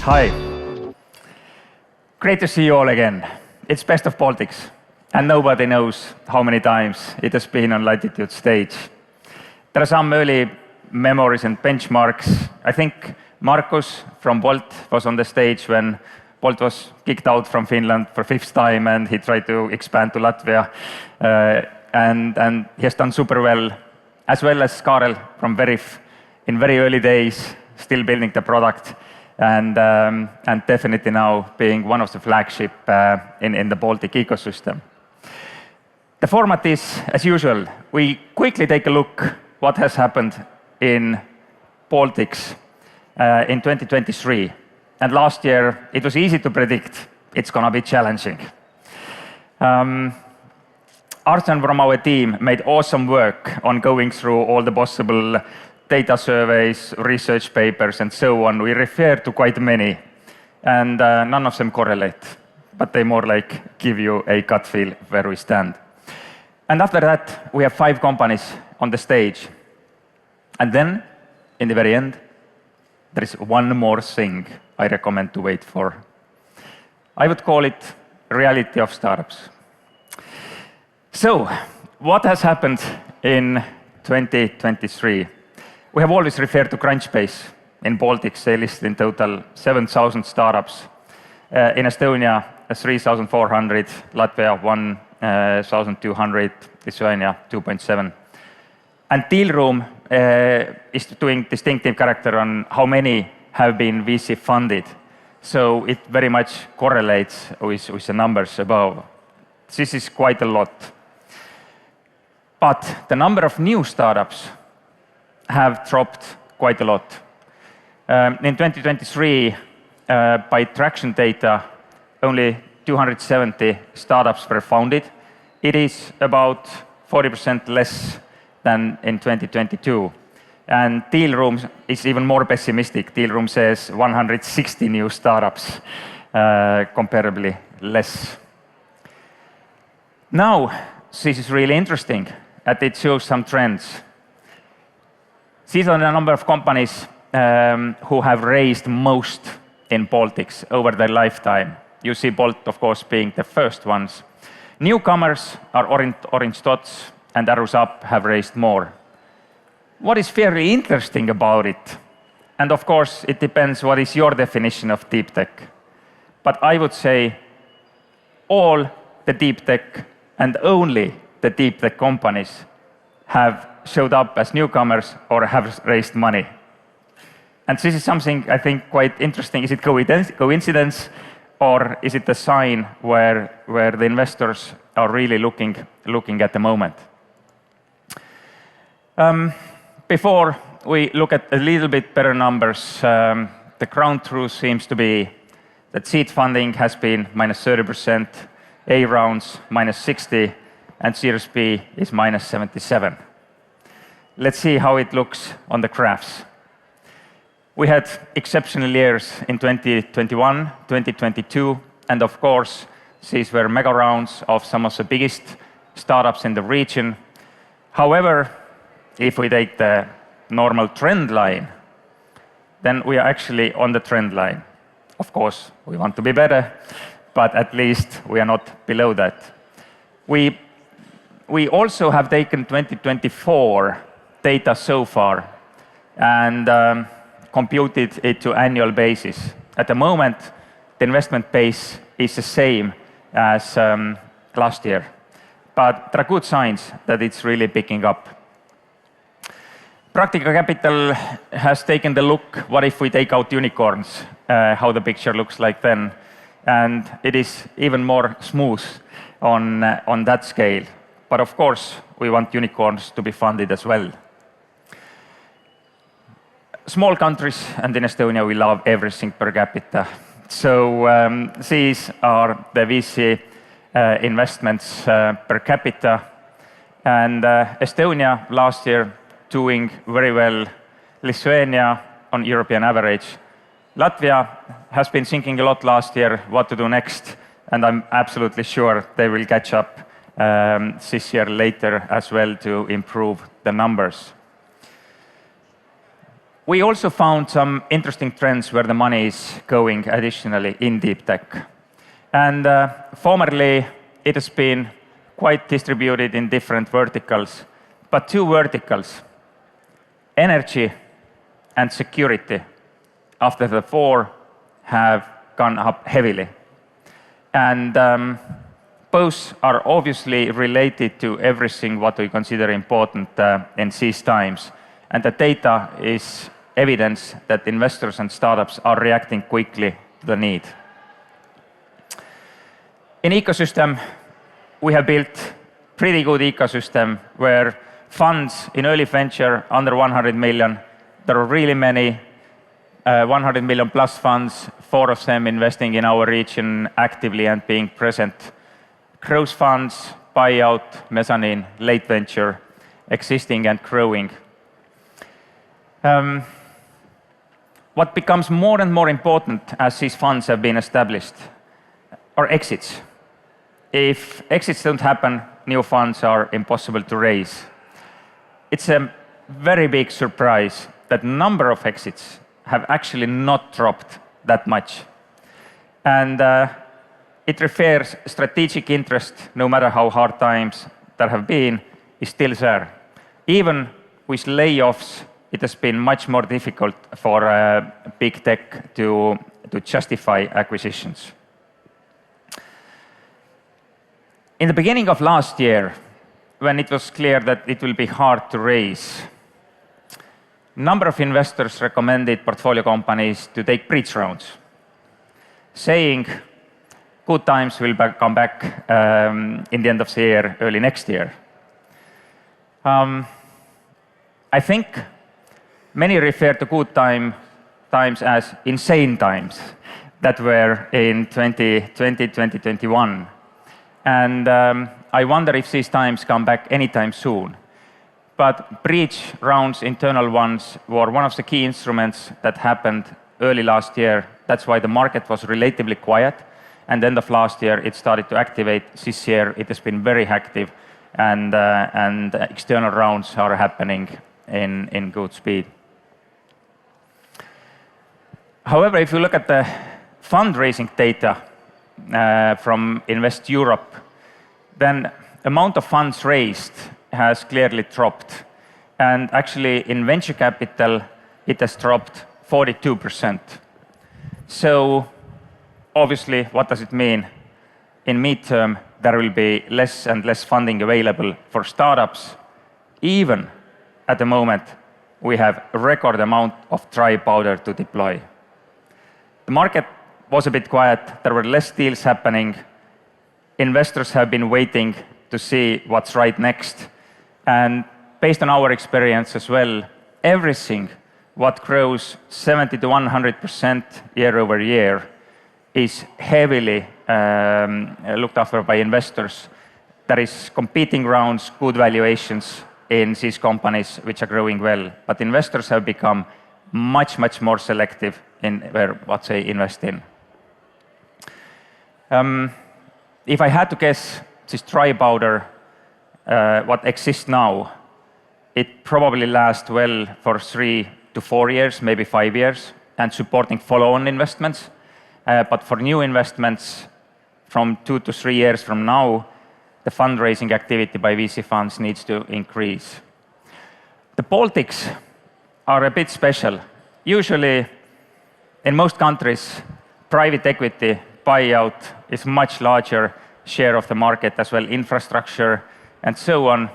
Hi. Great to see you all again. It's Best of Baltics, and nobody knows how many times it has been on Latitude stage. There are some early memories and benchmarks. I think Margus from Bolt was on the stage when Bolt was kicked out from Finland for 5th time, and he tried to expand to Latvia. And he has done super well as Karel from Veriff in very early days, still building the product, and definitely now being one of the flagship in the Baltic ecosystem. The format is, as usual, we quickly take a look what has happened in Baltics in 2023. And last year, it was easy to predict it's going to be challenging. Arsen from our team made awesome work on going through all the possible data surveys, research papers, and so on. We refer to quite many, and none of them correlate, but they more like give you a gut feel where we stand. And after that, we have 5 companies on the stage. And then, in the very end, there is one more thing I recommend to wait for. I would call it reality of startups. So, what has happened in 2023? We have always referred to Crunchbase. In Baltics, they listed in total 7,000 startups. In Estonia, 3,400, Latvia, 1,200, Lithuania, 2.7. And Dealroom is doing distinctive character on how many have been VC funded. So it very much correlates with the numbers above. This is quite a lot. But the number of new startups have dropped quite a lot. In 2023, by traction data, only 270 startups were founded. It is about 40% less than in 2022. And Dealroom is even more pessimistic. Dealroom says 160 new startups, comparably less. Now, this is really interesting, that it shows some trends. These are the number of companies who have raised most in Baltics over their lifetime. You see Bolt, of course, being the first ones. Newcomers are Orange Dots and Arrows Up have raised more. What is fairly interesting about it, and of course it depends what is your definition of deep tech, but I would say all the deep tech and only the deep tech companies have showed up as newcomers or have raised money. And this is something I think quite interesting. Is it coincidence or is it a sign where the investors are really looking at the moment? Before we look at a little bit better numbers, the ground truth seems to be that seed funding has been minus 30%, A rounds minus 60%, and Series B is minus 77%. Let's see how it looks on the graphs. We had exceptional years in 2021, 2022, and of course, these were mega rounds of some of the biggest startups in the region. However, if we take the normal trend line, then we are actually on the trend line. Of course, we want to be better, but at least we are not below that. We also have taken 2024 data so far and computed it to annual basis. At the moment, the investment pace is the same as last year, but there are good signs that it's really picking up. Practical Capital has taken the look, what if we take out unicorns, how the picture looks like then. And it is even more smooth on that scale. But of course, we want unicorns to be funded as well. Small countries, and in Estonia we love everything per capita. So these are the VC investments per capita. And Estonia last year doing very well. Lithuania on European average. Latvia has been thinking a lot last year what to do next, and I'm absolutely sure they will catch up this year later as well to improve the numbers. We also found some interesting trends where the money is going additionally in deep tech. And formerly, it has been quite distributed in different verticals, but two verticals, energy and security, after the four have gone up heavily. And both are obviously related to everything what we consider important in these times. And the data is evidence that investors and startups are reacting quickly to the need. In ecosystem, we have built pretty good ecosystem where funds in early venture under 100 million, there are really many 100 million plus funds, 4 of them investing in our region actively and being present. Growth funds, buyout, mezzanine, late venture, existing and growing. What becomes more and more important as these funds have been established are exits. If exits don't happen, new funds are impossible to raise. It's a very big surprise that number of exits have actually not dropped that much. And it refers strategic interest, no matter how hard times there have been, is still there. Even with layoffs, it has been much more difficult for big tech to justify acquisitions. In the beginning of last year, when it was clear that it will be hard to raise, number of investors recommended portfolio companies to take bridge rounds, saying good times will come back in the end of the year, early next year. I think many refer to good times as insane times that were in 2020, 2021. And I wonder if these times come back anytime soon. But bridge rounds, internal ones, were one of the key instruments that happened early last year. That's why the market was relatively quiet. And end of last year, it started to activate. This year, it has been very active, and external rounds are happening in good speed. However, if you look at the fundraising data from Invest Europe, then amount of funds raised has clearly dropped. And actually, in venture capital, it has dropped 42%. So obviously, what does it mean? In midterm, there will be less and less funding available for startups. Even at the moment, we have a record amount of dry powder to deploy. The market was a bit quiet. There were less deals happening. Investors have been waiting to see what's right next. And based on our experience as well, everything what grows 70 to 100% year over year is heavily looked after by investors. There is competing rounds, good valuations in these companies which are growing well. But investors have become much, much more selective in what they invest in. If I had to guess, this dry powder, what exists now, it probably lasts well for 3 to 4 years, maybe 5 years, and supporting follow-on investments. But for new investments, from 2 to 3 years from now, the fundraising activity by VC funds needs to increase. The Baltics are a bit special. Usually, in most countries, private equity buyout is much larger share of the market as well, infrastructure and so on.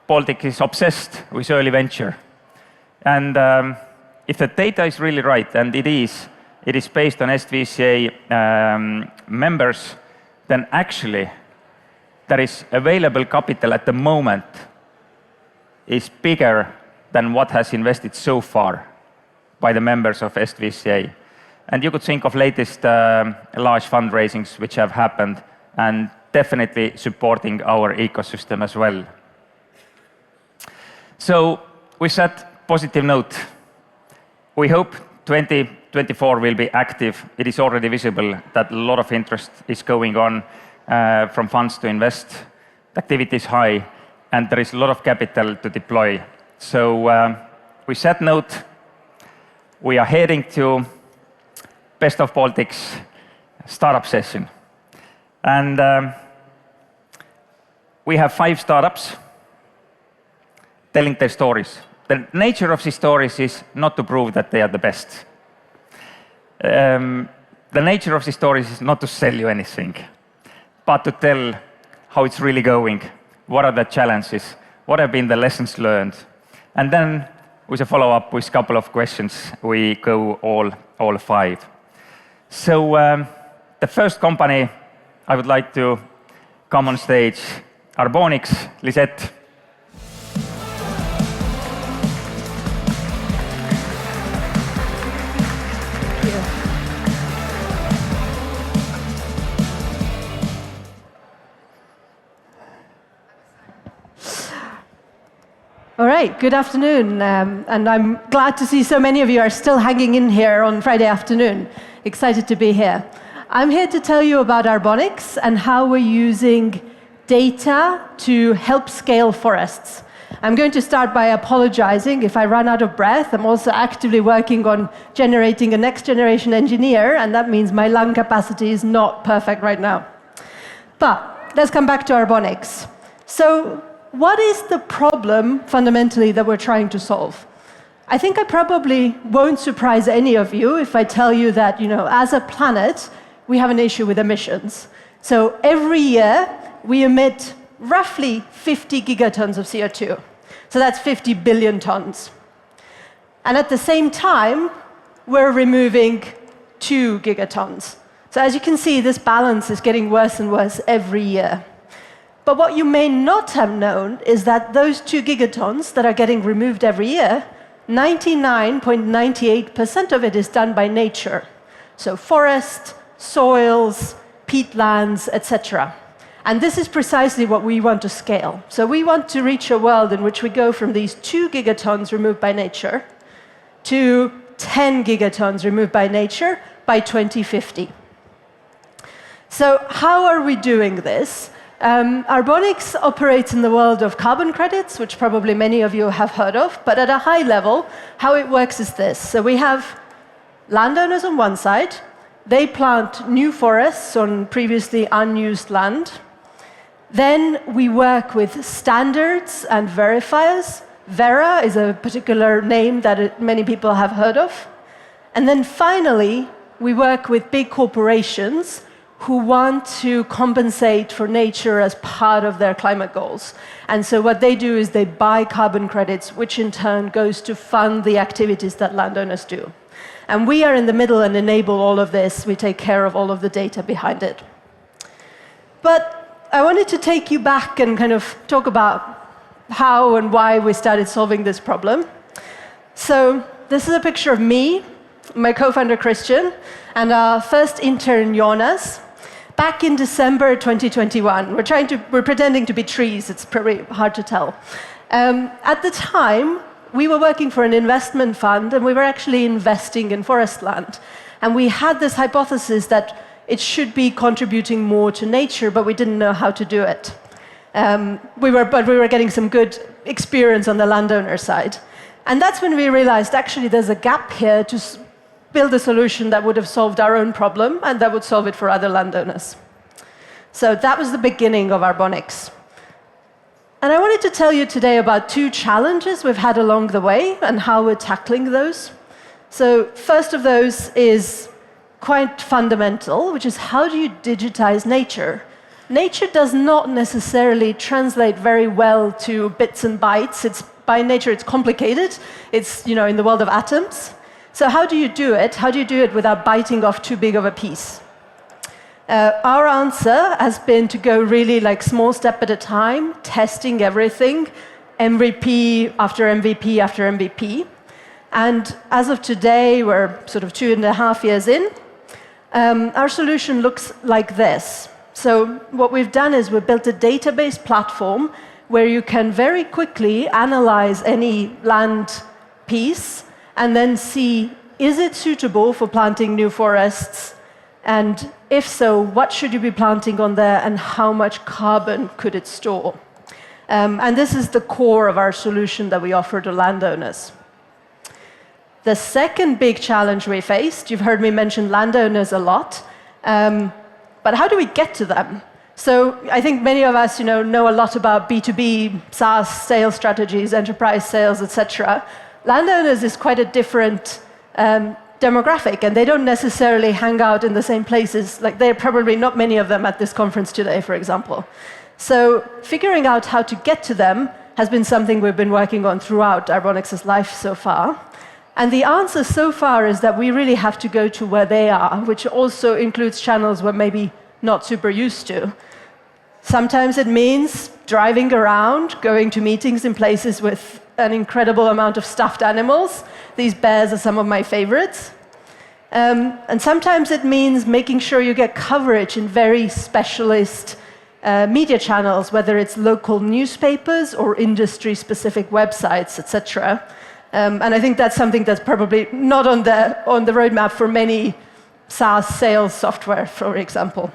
Baltic is obsessed with early venture. And if the data is really right, and it is based on SVCA members, then actually there is available capital at the moment is bigger than what has invested so far by the members of SVCA. And you could think of latest large fundraisings which have happened and definitely supporting our ecosystem as well. So with that positive note, we hope 2024 will be active. It is already visible that a lot of interest is going on from funds to invest. The activity is high, and there is a lot of capital to deploy. So with that note, we are heading to Best of Baltics startup session. And we have 5 startups telling their stories. The nature of these stories is not to prove that they are the best. The nature of these stories is not to sell you anything, but to tell how it's really going, what are the challenges, what have been the lessons learned. And then with a follow-up with a couple of questions, we go all 5. So the first company I would like to come on stage, Armands Liseks. All right, good afternoon. And I'm glad to see so many of you are still hanging in here on Friday afternoon. Excited to be here. I'm here to tell you about Armands and how we're using data to help scale forests. I'm going to start by apologizing if I run out of breath. I'm also actively working on generating a next generation engineer, and that means my lung capacity is not perfect right now. But let's come back to Armands. So, what is the problem, fundamentally, that we're trying to solve? I think I probably won't surprise any of you if I tell you that, as a planet, we have an issue with emissions. So every year, we emit roughly 50 gigatons of CO2. So that's 50 billion tons. And at the same time, we're removing 2 gigatons. So as you can see, this balance is getting worse and worse every year. But what you may not have known is that those 2 gigatons that are getting removed every year, 99.98% of it is done by nature. So forests, soils, peatlands, etc. And this is precisely what we want to scale. So we want to reach a world in which we go from these 2 gigatons removed by nature to 10 gigatons removed by nature by 2050. So how are we doing this? Armands operates in the world of carbon credits, which probably many of you have heard of, but at a high level, how it works is this. So we have landowners on one side. They plant new forests on previously unused land. Then we work with standards and verifiers. Verra is a particular name that many people have heard of. And then finally, we work with big corporations who want to compensate for nature as part of their climate goals. And so what they do is they buy carbon credits, which in turn goes to fund the activities that landowners do. And we are in the middle and enable all of this. We take care of all of the data behind it. But I wanted to take you back and kind of talk about how and why we started solving this problem. So this is a picture of me, my co-founder Christian, and our first intern Jonas. Back in December 2021, we're pretending to be trees. It's pretty hard to tell. At the time, we were working for an investment fund, and we were actually investing in forest land. And we had this hypothesis that it should be contributing more to nature, but we didn't know how to do it. We were getting some good experience on the landowner side. And that's when we realized, actually, there's a gap here to build a solution that would have solved our own problem and that would solve it for other landowners. So that was the beginning of Armands. And I wanted to tell you today about 2 challenges we've had along the way and how we're tackling those. So first of those is quite fundamental, which is how do you digitize nature? Nature does not necessarily translate very well to bits and bytes. By nature, it's complicated. It's in the world of atoms. So how do you do it? How do you do it without biting off too big of a piece? Our answer has been to go really small step at a time, testing everything, MVP after MVP after MVP. And as of today, we're sort of 2.5 years in. Our solution looks like this. So what we've done is we've built a database platform where you can very quickly analyze any land piece and then see, is it suitable for planting new forests? And if so, what should you be planting on there and how much carbon could it store? And this is the core of our solution that we offer to landowners. The second big challenge we faced, you've heard me mention landowners a lot, but how do we get to them? So I think many of us know a lot about B2B, SaaS sales strategies, enterprise sales, etc. Landowners is quite a different demographic, and they don't necessarily hang out in the same places. Like, there are probably not many of them at this conference today, for example. So figuring out how to get to them has been something we've been working on throughout Armonix's life so far. And the answer so far is that we really have to go to where they are, which also includes channels we're maybe not super used to. Sometimes it means driving around, going to meetings in places with an incredible amount of stuffed animals. These bears are some of my favorites. And sometimes it means making sure you get coverage in very specialist media channels, whether it's local newspapers or industry-specific websites, etc. And I think that's something that's probably not on the roadmap for many SaaS sales software, for example.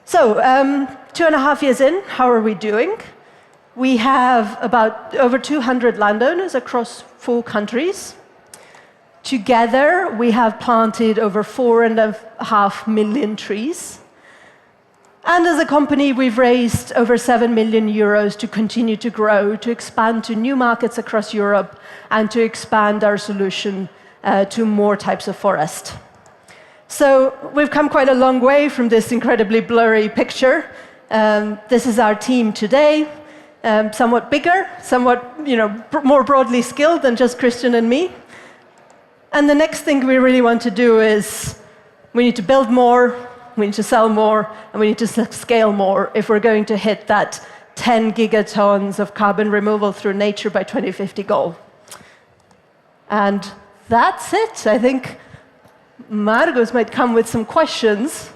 So 2.5 years in, how are we doing? We have about over 200 landowners across 4 countries. Together, we have planted over 4.5 million trees. And as a company, we've raised over 7 million euros to continue to grow, to expand to new markets across Europe, and to expand our solution to more types of forest. So we've come quite a long way from this incredibly blurry picture. This is our team today, somewhat bigger, somewhat more broadly skilled than just Christian and me. And the next thing we really want to do is we need to build more, we need to sell more, and we need to scale more if we're going to hit that 10 gigatons of carbon removal through nature by 2050 goal. And that's it. I think Margus might come with some questions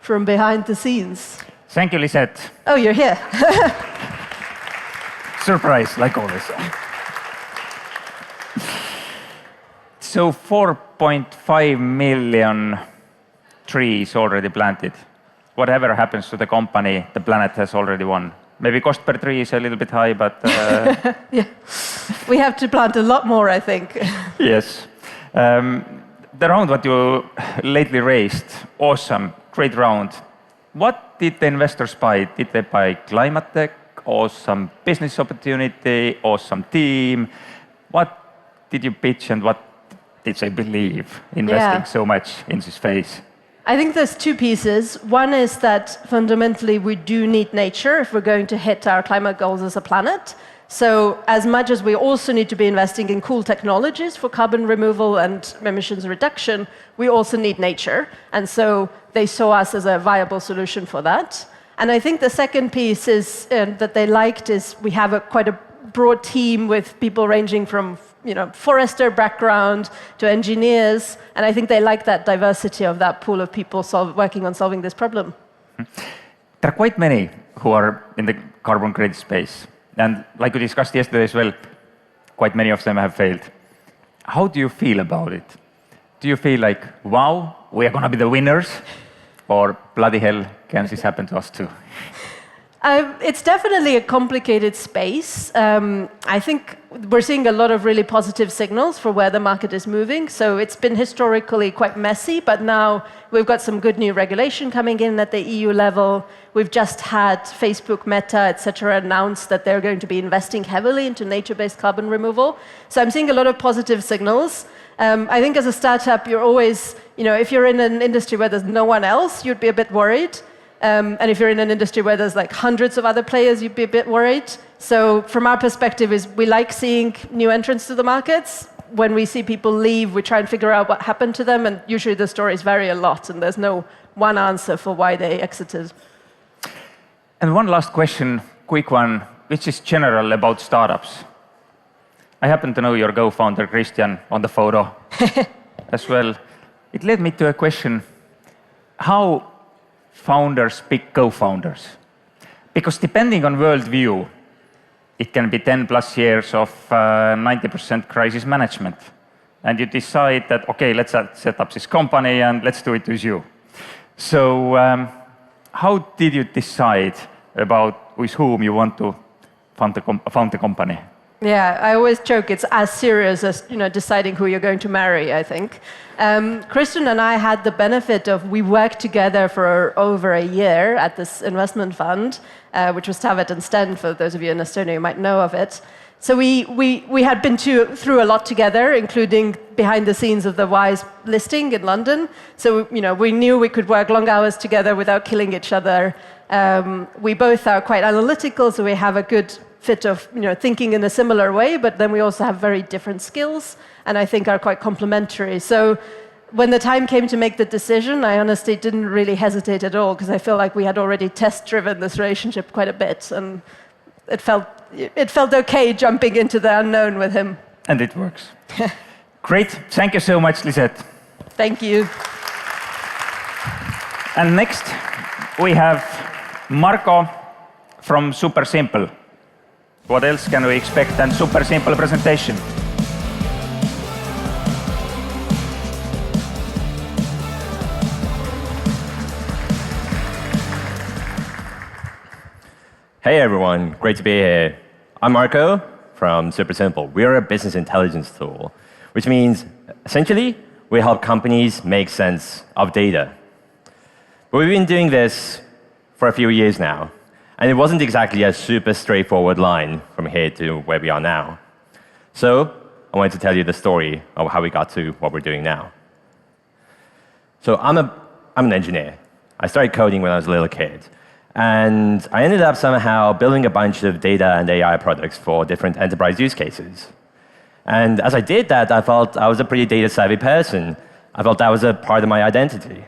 from behind the scenes. Thank you, Lisett. Oh, you're here. Surprise, like always. So 4.5 million trees already planted. Whatever happens to the company, the planet has already won. Maybe cost per tree is a little bit high, but... Yeah. We have to plant a lot more, I think. Yes. The round what you lately raised, awesome, great round. What did the investors buy? Did they buy climate tech, awesome business opportunity, awesome team? What did you pitch and what did they believe investing so much in this phase? I think there's 2 pieces. One is that fundamentally we do need nature if we're going to hit our climate goals as a planet. So as much as we also need to be investing in cool technologies for carbon removal and emissions reduction, we also need nature. And so they saw us as a viable solution for that. And I think the second piece is that they liked is we have quite a broad team with people ranging from forester background to engineers. And I think they like that diversity of that pool of people working on solving this problem. There are quite many who are in the carbon credit space. And like we discussed yesterday as well, quite many of them have failed. How do you feel about it? Do you feel like, wow, we are going to be the winners? Or bloody hell, can this happen to us too? It's definitely a complicated space. I think we're seeing a lot of really positive signals for where the market is moving. So it's been historically quite messy, but now we've got some good new regulation coming in at the EU level. We've just had Facebook, Meta, etc. announce that they're going to be investing heavily into nature-based carbon removal. So I'm seeing a lot of positive signals. I think as a startup, you're always, if you're in an industry where there's no one else, you'd be a bit worried. And if you're in an industry where there's like hundreds of other players, you'd be a bit worried. So from our perspective is we like seeing new entrants to the markets. When we see people leave, we try and figure out what happened to them. And usually the stories vary a lot, and there's no one answer for why they exited. And one last question, quick one, which is general about startups. I happen to know your co-founder, Christian, on the photo as well. It led me to a question. How founders pick co-founders? Because depending on worldview, it can be 10 plus years of 90% crisis management. And you decide that, okay, let's set up this company and let's do it with you. So how did you decide about with whom you want to found the company? Yeah, I always joke it's as serious as deciding who you're going to marry, I think. Christian and I had the benefit of, we worked together for over a year at this investment fund, which was Tavet and Sten, for those of you in Estonia who might know of it. So we had been through a lot together, including behind the scenes of the WISE listing in London. So we knew we could work long hours together without killing each other. We both are quite analytical, so we have a good fit of thinking in a similar way, but then we also have very different skills, and I think are quite complementary. So when the time came to make the decision, I honestly didn't really hesitate at all, because I feel like we had already test-driven this relationship quite a bit, and it felt okay jumping into the unknown with him. And it works. Great. Thank you so much, Lisett. Thank you. And next, we have Marko from Super Simple. What else can we expect than Super Simple presentation? Hey everyone, great to be here. I'm Marko from Super Simple. We are a business intelligence tool, which means essentially we help companies make sense of data. But we've been doing this for a few years now, and it wasn't exactly a super straightforward line from here to where we are now. So I wanted to tell you the story of how we got to what we're doing now. So I'm an engineer. I started coding when I was a little kid. And I ended up somehow building a bunch of data and AI products for different enterprise use cases. And as I did that, I felt I was a pretty data-savvy person. I felt that was a part of my identity.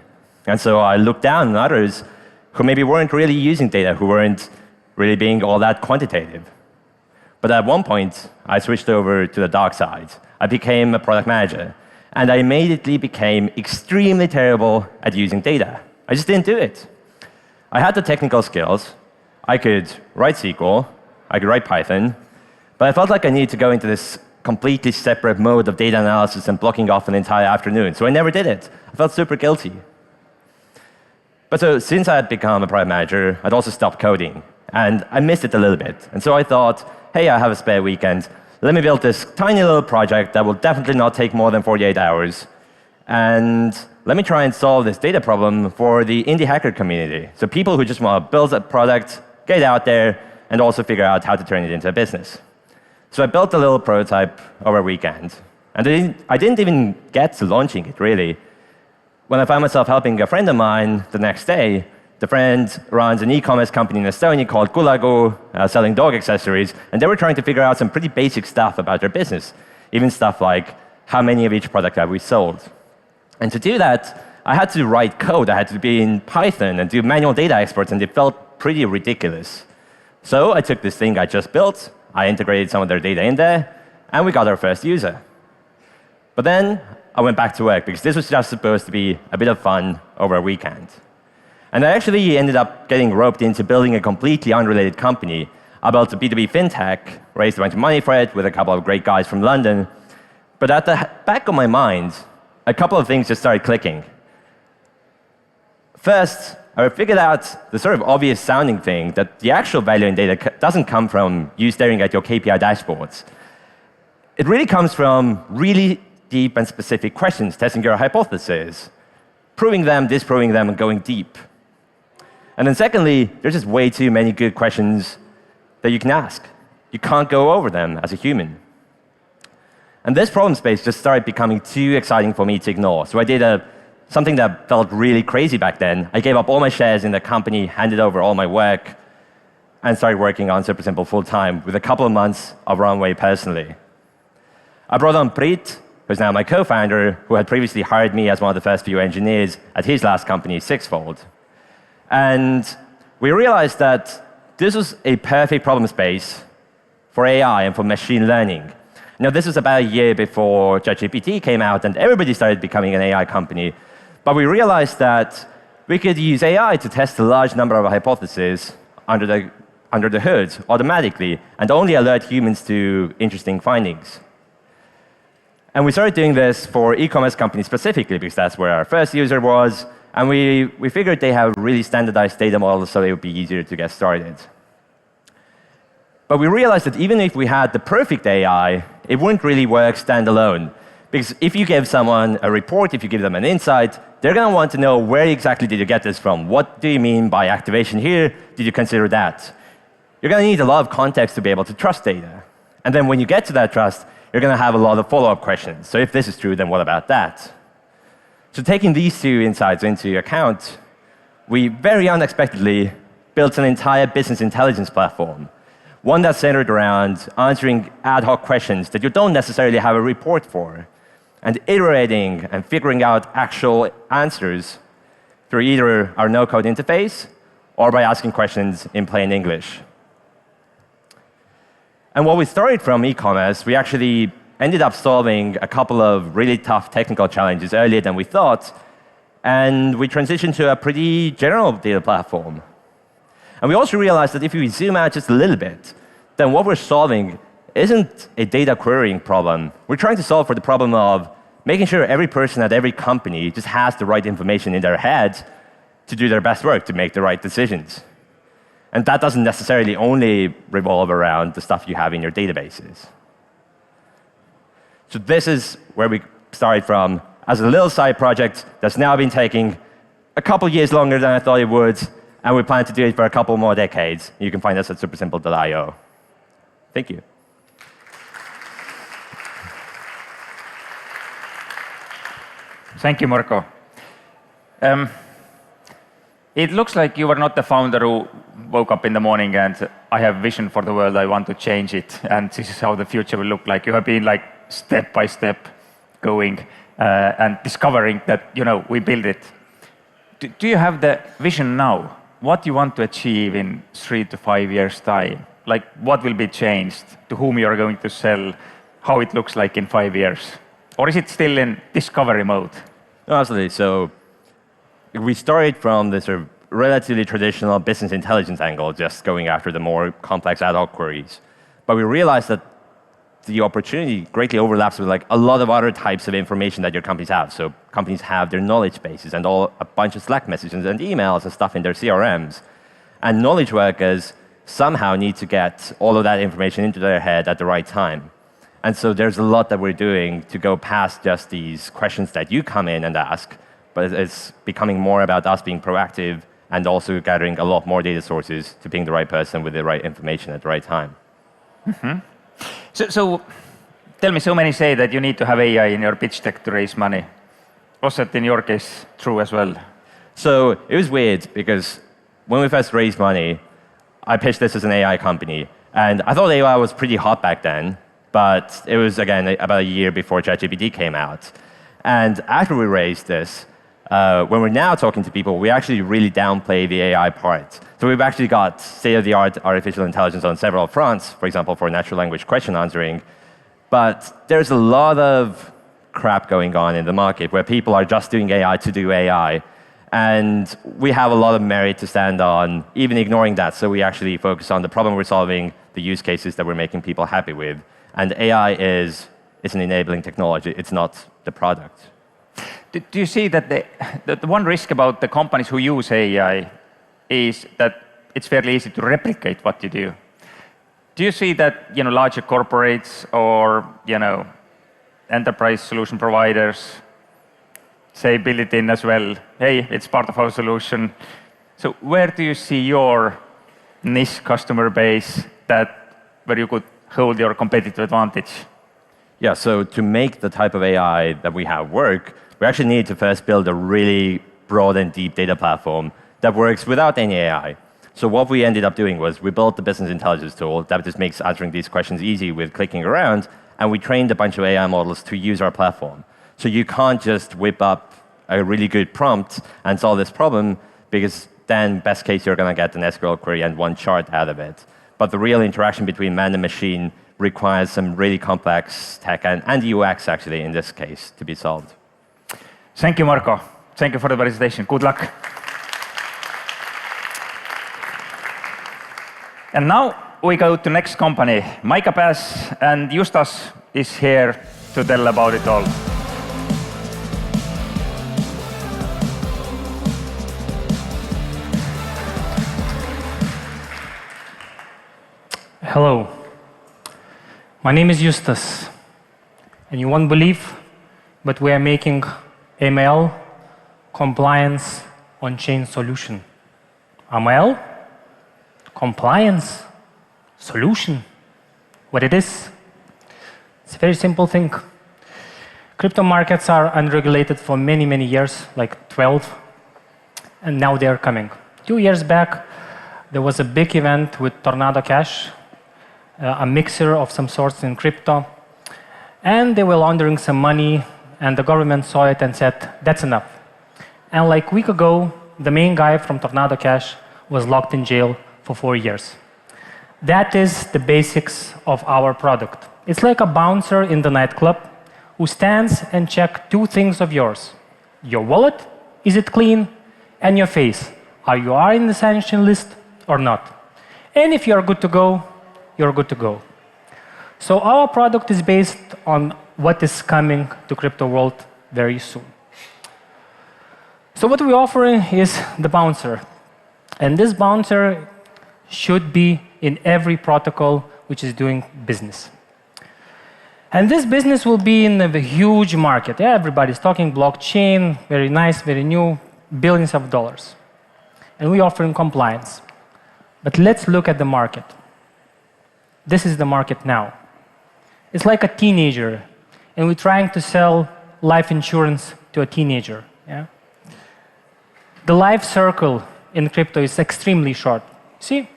And so I looked down on others who maybe weren't really using data, who weren't really being all that quantitative. But at one point, I switched over to the dark side. I became a product manager. And I immediately became extremely terrible at using data. I just didn't do it. I had the technical skills. I could write SQL. I could write Python. But I felt like I needed to go into this completely separate mode of data analysis and blocking off an entire afternoon. So I never did it. I felt super guilty. But so since I had become a product manager, I'd also stopped coding. And I missed it a little bit. And so I thought, hey, I have a spare weekend. Let me build this tiny little project that will definitely not take more than 48 hours. And let me try and solve this data problem for the indie hacker community. So people who just want to build a product, get it out there, and also figure out how to turn it into a business. So I built a little prototype over a weekend. And I didn't even get to launching it, really. When I found myself helping a friend of mine the next day, the friend runs an e-commerce company in Estonia called Kulagu, selling dog accessories, and they were trying to figure out some pretty basic stuff about their business, even stuff like how many of each product have we sold. And to do that, I had to write code. I had to be in Python and do manual data exports, and it felt pretty ridiculous. So I took this thing I just built, I integrated some of their data in there, and we got our first user. But then I went back to work, because this was just supposed to be a bit of fun over a weekend. And I actually ended up getting roped into building a completely unrelated company. I built a B2B fintech, raised a bunch of money for it with a couple of great guys from London. But at the back of my mind, a couple of things just started clicking. First, I figured out the sort of obvious sounding thing that the actual value in data doesn't come from you staring at your KPI dashboards. It really comes from really deep and specific questions, testing your hypotheses, proving them, disproving them, and going deep. And then secondly, there's just way too many good questions that you can ask. You can't go over them as a human. And this problem space just started becoming too exciting for me to ignore. So I did something that felt really crazy back then. I gave up all my shares in the company, handed over all my work, and started working on Super Simple full-time with a couple of months of runway personally. I brought on Prit, who's now my co-founder, who had previously hired me as one of the first few engineers at his last company, Sixfold. And we realized that this was a perfect problem space for AI and for machine learning. Now, this was about a year before ChatGPT came out, and everybody started becoming an AI company. But we realized that we could use AI to test a large number of hypotheses under the hood automatically, and only alert humans to interesting findings. And we started doing this for e-commerce companies specifically, because that's where our first user was. And we figured they have really standardized data models, so it would be easier to get started. But we realized that even if we had the perfect AI, it wouldn't really work standalone. Because if you give someone a report, if you give them an insight, they're going to want to know where exactly did you get this from? What do you mean by activation here? Did you consider that? You're going to need a lot of context to be able to trust data. And then when you get to that trust, you're going to have a lot of follow-up questions. So if this is true, then what about that? So taking these two insights into account, we very unexpectedly built an entire business intelligence platform. One that's centered around answering ad hoc questions that you don't necessarily have a report for, and iterating and figuring out actual answers through either our no-code interface or by asking questions in plain English. And while we started from e-commerce, we actually ended up solving a couple of really tough technical challenges earlier than we thought, and we transitioned to a pretty general data platform. And we also realized that if we zoom out just a little bit, then what we're solving isn't a data querying problem. We're trying to solve for the problem of making sure every person at every company just has the right information in their head to do their best work, to make the right decisions. And that doesn't necessarily only revolve around the stuff you have in your databases. So this is where we started from as a little side project that's now been taking a couple years longer than I thought it would, and we plan to do it for a couple more decades. You can find us at supersimple.io. Thank you. Thank you, Marko. It looks like you were not the founder who woke up in the morning and I have vision for the world, I want to change it, and this is how the future will look like. You have been like step by step going and discovering that, we build it. Do you have the vision now? What you want to achieve in 3 to 5 years' time? Like, what will be changed? To whom you are going to sell? How it looks like in 5 years? Or is it still in discovery mode? No, absolutely. So we started from this sort of relatively traditional business intelligence angle, just going after the more complex ad hoc queries. But we realized that the opportunity greatly overlaps with like a lot of other types of information that your companies have. So companies have their knowledge bases and a bunch of Slack messages and emails and stuff in their CRMs. And knowledge workers somehow need to get all of that information into their head at the right time. And so there's a lot that we're doing to go past just these questions that you come in and ask, but it's becoming more about us being proactive and also gathering a lot more data sources to ping the right person with the right information at the right time. Mm-hmm. So tell me, so many say that you need to have AI in your pitch deck to raise money. Was that in your case true as well? So it was weird because when we first raised money, I pitched this as an AI company. And I thought AI was pretty hot back then, but it was, again, about a year before ChatGPT came out. And after we raised this, when we're now talking to people, we actually really downplay the AI part. So we've actually got state-of-the-art artificial intelligence on several fronts, for example, for natural language question answering. But there's a lot of crap going on in the market where people are just doing AI to do AI. And we have a lot of merit to stand on, even ignoring that. So we actually focus on the problem we're solving, the use cases that we're making people happy with. And AI is an enabling technology. It's not the product. Do you see that the one risk about the companies who use AI is that it's fairly easy to replicate what you do? Do you see that larger corporates or enterprise solution providers say build it in as well? Hey, it's part of our solution. So where do you see your niche customer base where you could hold your competitive advantage? Yeah, so to make the type of AI that we have work, we actually need to first build a really broad and deep data platform that works without any AI. So what we ended up doing was we built the business intelligence tool that just makes answering these questions easy with clicking around, and we trained a bunch of AI models to use our platform. So you can't just whip up a really good prompt and solve this problem, because then, best case, you're going to get an SQL query and one chart out of it. But the real interaction between man and machine requires some really complex tech and UX, actually, in this case, to be solved. Thank you, Marko. Thank you for the presentation. Good luck. And now we go to next company. Micah Pass and Justas is here to tell about it all. Hello. My name is Justas, and you won't believe, but we are making ML compliance on-chain solution. ML compliance solution. What it is? It's a very simple thing. Crypto markets are unregulated for many, many years, like 12, and now they are coming. 2 years back, there was a big event with Tornado Cash, a mixer of some sorts in crypto, and they were laundering some money, and the government saw it and said, that's enough. And like a week ago, the main guy from Tornado Cash was locked in jail for 4 years. That is the basics of our product. It's like a bouncer in the nightclub who stands and checks 2 things of yours. Your wallet, is it clean? And your face, are you in the sanction list or not? And if you're good to go, you're good to go. So our product is based on what is coming to crypto world very soon. So what we're offering is the bouncer. And this bouncer should be in every protocol which is doing business. And this business will be in a huge market. Everybody's talking blockchain, very nice, very new, billions of dollars. And we're offering compliance. But let's look at the market. This is the market now. It's like a teenager, and we're trying to sell life insurance to a teenager. Yeah? The life circle in crypto is extremely short. See?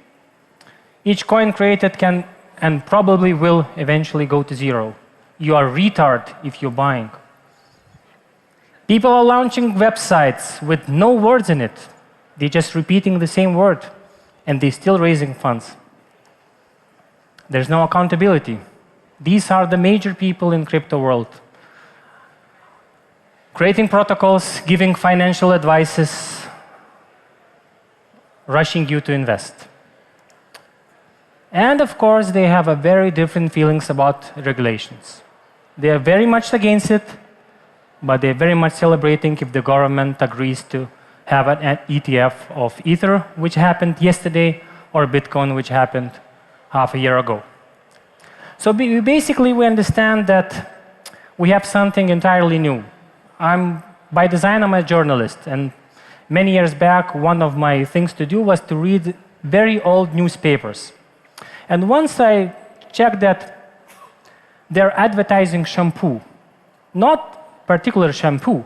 Each coin created can and probably will eventually go to zero. You are retard if you're buying. People are launching websites with no words in it. They're just repeating the same word, and they're still raising funds. There's no accountability. These are the major people in crypto world. Creating protocols, giving financial advices, rushing you to invest. And of course, they have a very different feelings about regulations. They are very much against it, but they're very much celebrating if the government agrees to have an ETF of Ether, which happened yesterday, or Bitcoin, which happened half a year ago. So basically, we understand that we have something entirely new. By design, I'm a journalist, and many years back, one of my things to do was to read very old newspapers. And once I checked that they're advertising shampoo, not particular shampoo,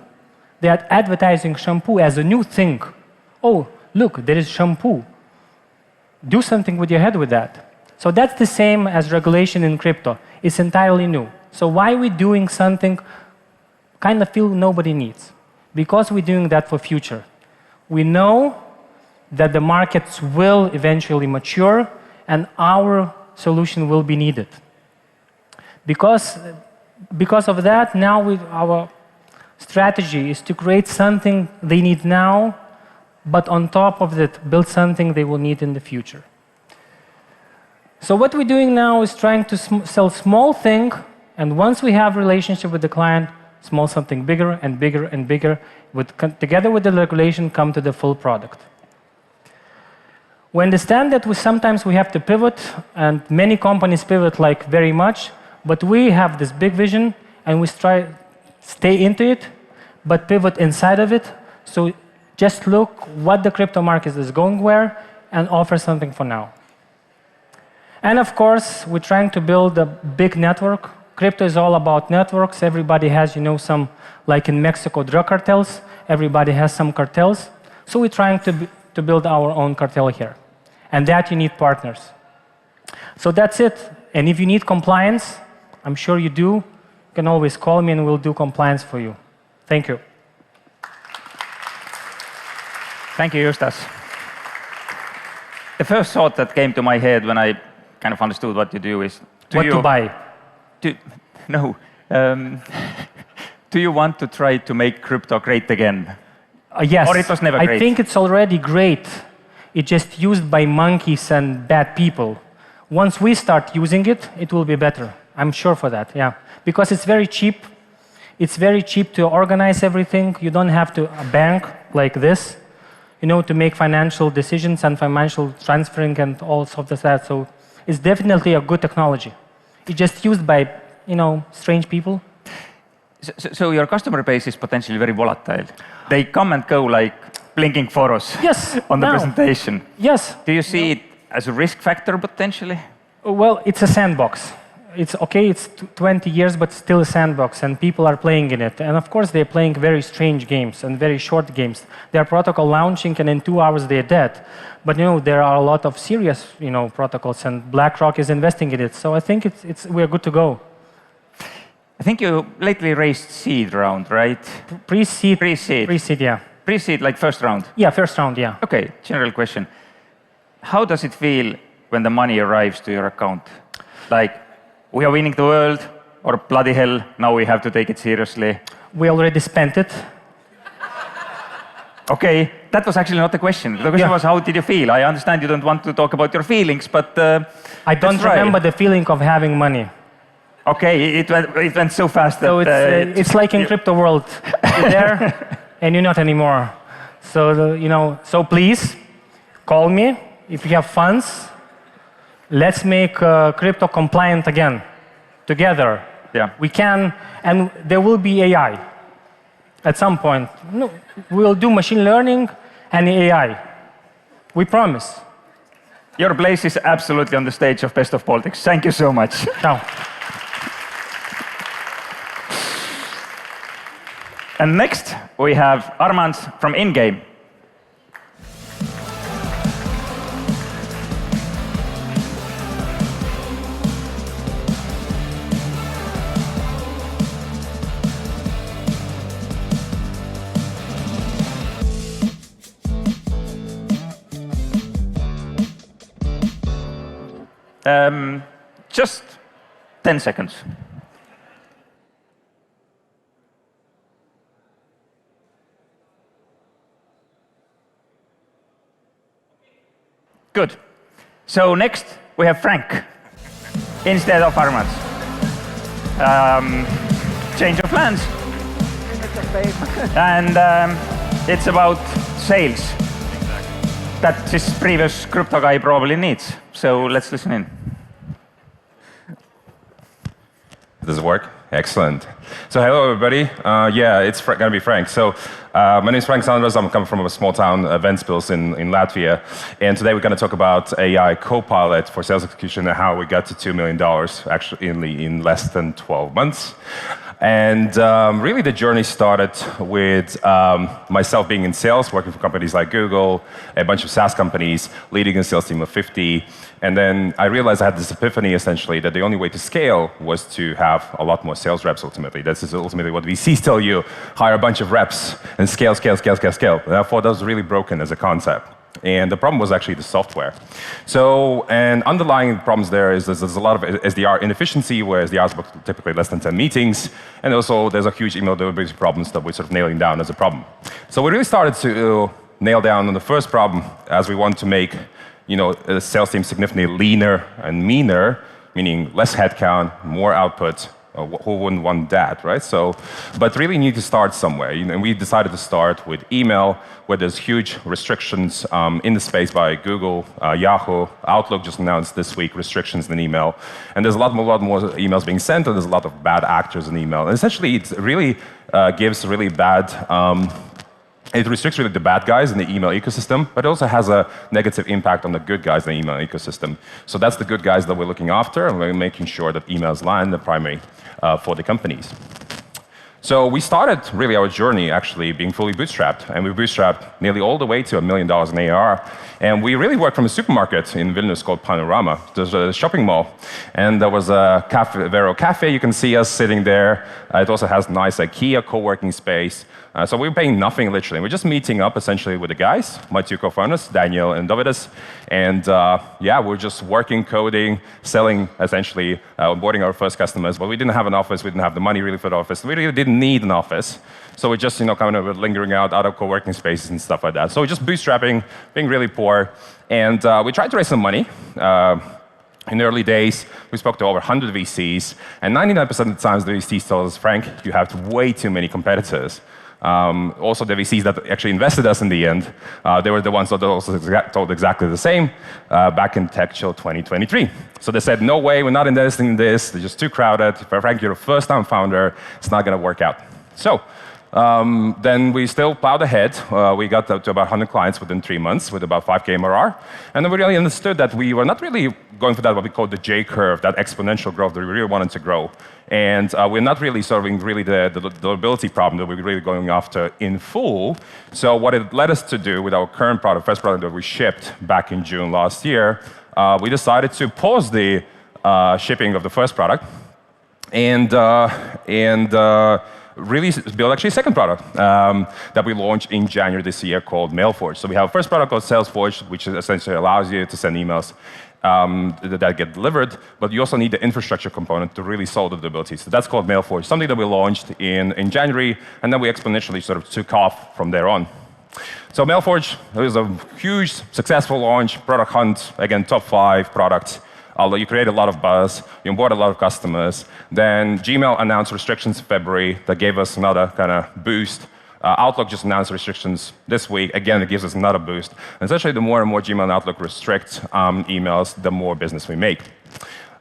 they are advertising shampoo as a new thing. Oh, look, there is shampoo. Do something with your head with that. So that's the same as regulation in crypto. It's entirely new. So why are we doing something kind of feel nobody needs? Because we're doing that for future. We know that the markets will eventually mature and our solution will be needed. Because of that, now our strategy is to create something they need now, but on top of that, build something they will need in the future. So what we're doing now is trying to sell small thing, and once we have relationship with the client, small something bigger and bigger and bigger, together with the regulation, come to the full product. We understand that sometimes we have to pivot, and many companies pivot like very much, but we have this big vision, and we try stay into it, but pivot inside of it. So just look what the crypto market is going where, and offer something for now. And of course, we're trying to build a big network. Crypto is all about networks. Everybody has, some, like in Mexico, drug cartels. Everybody has some cartels. So we're trying to build our own cartel here. And that you need partners. So that's it. And if you need compliance, I'm sure you do, you can always call me and we'll do compliance for you. Thank you. Thank you, Justas. The first thought that came to my head when I kind of understood what you do is... to buy? No. Do you want to try to make crypto great again? Yes. Or it was never great? I think it's already great. It's just used by monkeys and bad people. Once we start using it, it will be better. I'm sure for that, yeah. Because it's very cheap. It's very cheap to organize everything. You don't have to a bank like this, to make financial decisions and financial transferring and all sorts of that. So is definitely a good technology. It's just used by, strange people. So your customer base is potentially very volatile. They come and go like blinking photos Yes, on the presentation. Yes. Do you see it as a risk factor potentially? Well, it's a sandbox. It's okay, it's 20 years, but still a sandbox, and people are playing in it. And of course, they're playing very strange games and very short games. Their protocol launching, and in 2 hours they're dead. But there are a lot of serious, protocols, and BlackRock is investing in it. So I think we're good to go. I think you lately raised seed round, right? Pre-seed. Pre-seed. Pre-seed, yeah. Pre-seed, like first round? Yeah, first round, yeah. Okay, general question. How does it feel when the money arrives to your account? Like, we are winning the world, or bloody hell, now we have to take it seriously? We already spent it. Okay, that was actually not the question. The question was, how did you feel? I understand you don't want to talk about your feelings, but I don't remember the feeling of having money. Okay, it went so fast so that... it's like in crypto world. You're there, and you're not anymore. So, so please, call me if you have funds. Let's make crypto compliant again, together. Yeah. We can, and there will be AI at some point. We'll do machine learning and AI. We promise. Your place is absolutely on the stage of Best of Baltics. Thank you so much. Ciao. And next, we have Armands from InGame. Just 10 seconds. Good. So next, we have Frank instead of Armands. Change of plans. And it's about sales. That this previous crypto guy probably needs. So let's listen in. Does it work? Excellent. So hello, everybody. Yeah, it's going to be Frank. So my name is Frank Sondors. I'm coming from a small town, Ventspils in Latvia. And today we're going to talk about AI Copilot for sales execution and how we got to $2 million actually in less than 12 months. And really the journey started with myself being in sales, working for companies like Google, a bunch of SaaS companies, leading a sales team of 50. And then I realized I had this epiphany, essentially, that the only way to scale was to have a lot more sales reps, ultimately. This is ultimately what VCs tell you, hire a bunch of reps and scale, scale, scale, scale, scale. And I thought that was really broken as a concept. And the problem was actually the software. So, and underlying problems there is there's a lot of SDR inefficiency, where SDRs are typically less than 10 meetings. And also there's a huge email delivery problems that we're sort of nailing down as a problem. So we really started to nail down on the first problem, as we want to make the sales team significantly leaner and meaner, meaning less headcount, more output. Who wouldn't want that, right? So, but really need to start somewhere. And we decided to start with email, where there's huge restrictions in the space by Google, Yahoo, Outlook just announced this week restrictions in email. And there's a lot more emails being sent, and there's a lot of bad actors in email. And essentially, it really gives really bad it restricts really the bad guys in the email ecosystem, but it also has a negative impact on the good guys in the email ecosystem. So that's the good guys that we're looking after, and we're making sure that emails land the primary for the companies. So we started really our journey actually being fully bootstrapped, and we bootstrapped nearly all the way to $1 million in ARR. And we really worked from a supermarket in Vilnius called Panorama. There's a shopping mall, and there was a Vero Cafe. You can see us sitting there. It also has nice IKEA co-working space. So we're paying nothing, literally. We're just meeting up essentially with the guys, my two co-founders, Daniel and Dovydas. And yeah, we're just working, coding, selling, essentially, onboarding our first customers. But we didn't have an office. We didn't have the money really for the office. We really didn't need an office. So we're just, kind of lingering out of co-working spaces and stuff like that. So we're just bootstrapping, being really poor. And we tried to raise some money. In the early days, we spoke to over 100 VCs, and 99% of the times the VCs told us, Frank, you have way too many competitors. Also, the VCs that actually invested us in the end, they were the ones that also told exactly the same back in Tech Chill 2023. So they said, no way, we're not investing in this. They're just too crowded. Frank, you're a first-time founder. It's not going to work out. So then we still plowed ahead. We got to about 100 clients within 3 months with about 5K MRR. And then we really understood that we were not really going for that, what we call the J curve, that exponential growth that we really wanted to grow. And we're not really solving really the durability problem that we're really going after in full. So what it led us to do with our current product, first product that we shipped back in June last year, we decided to pause the shipping of the first product and really build actually a second product that we launched in January this year called MailForge. So we have a first product called SalesForge, which essentially allows you to send emails that get delivered, but you also need the infrastructure component to really solve the durability. So that's called MailForge, something that we launched in January, and then we exponentially sort of took off from there on. So MailForge was a huge, successful launch, product hunt, again, top 5 products. Although you create a lot of buzz, you onboard a lot of customers. Then Gmail announced restrictions in February that gave us another kind of boost. Outlook just announced restrictions this week. Again, it gives us another boost. And essentially, the more and more Gmail and Outlook restrict emails, the more business we make.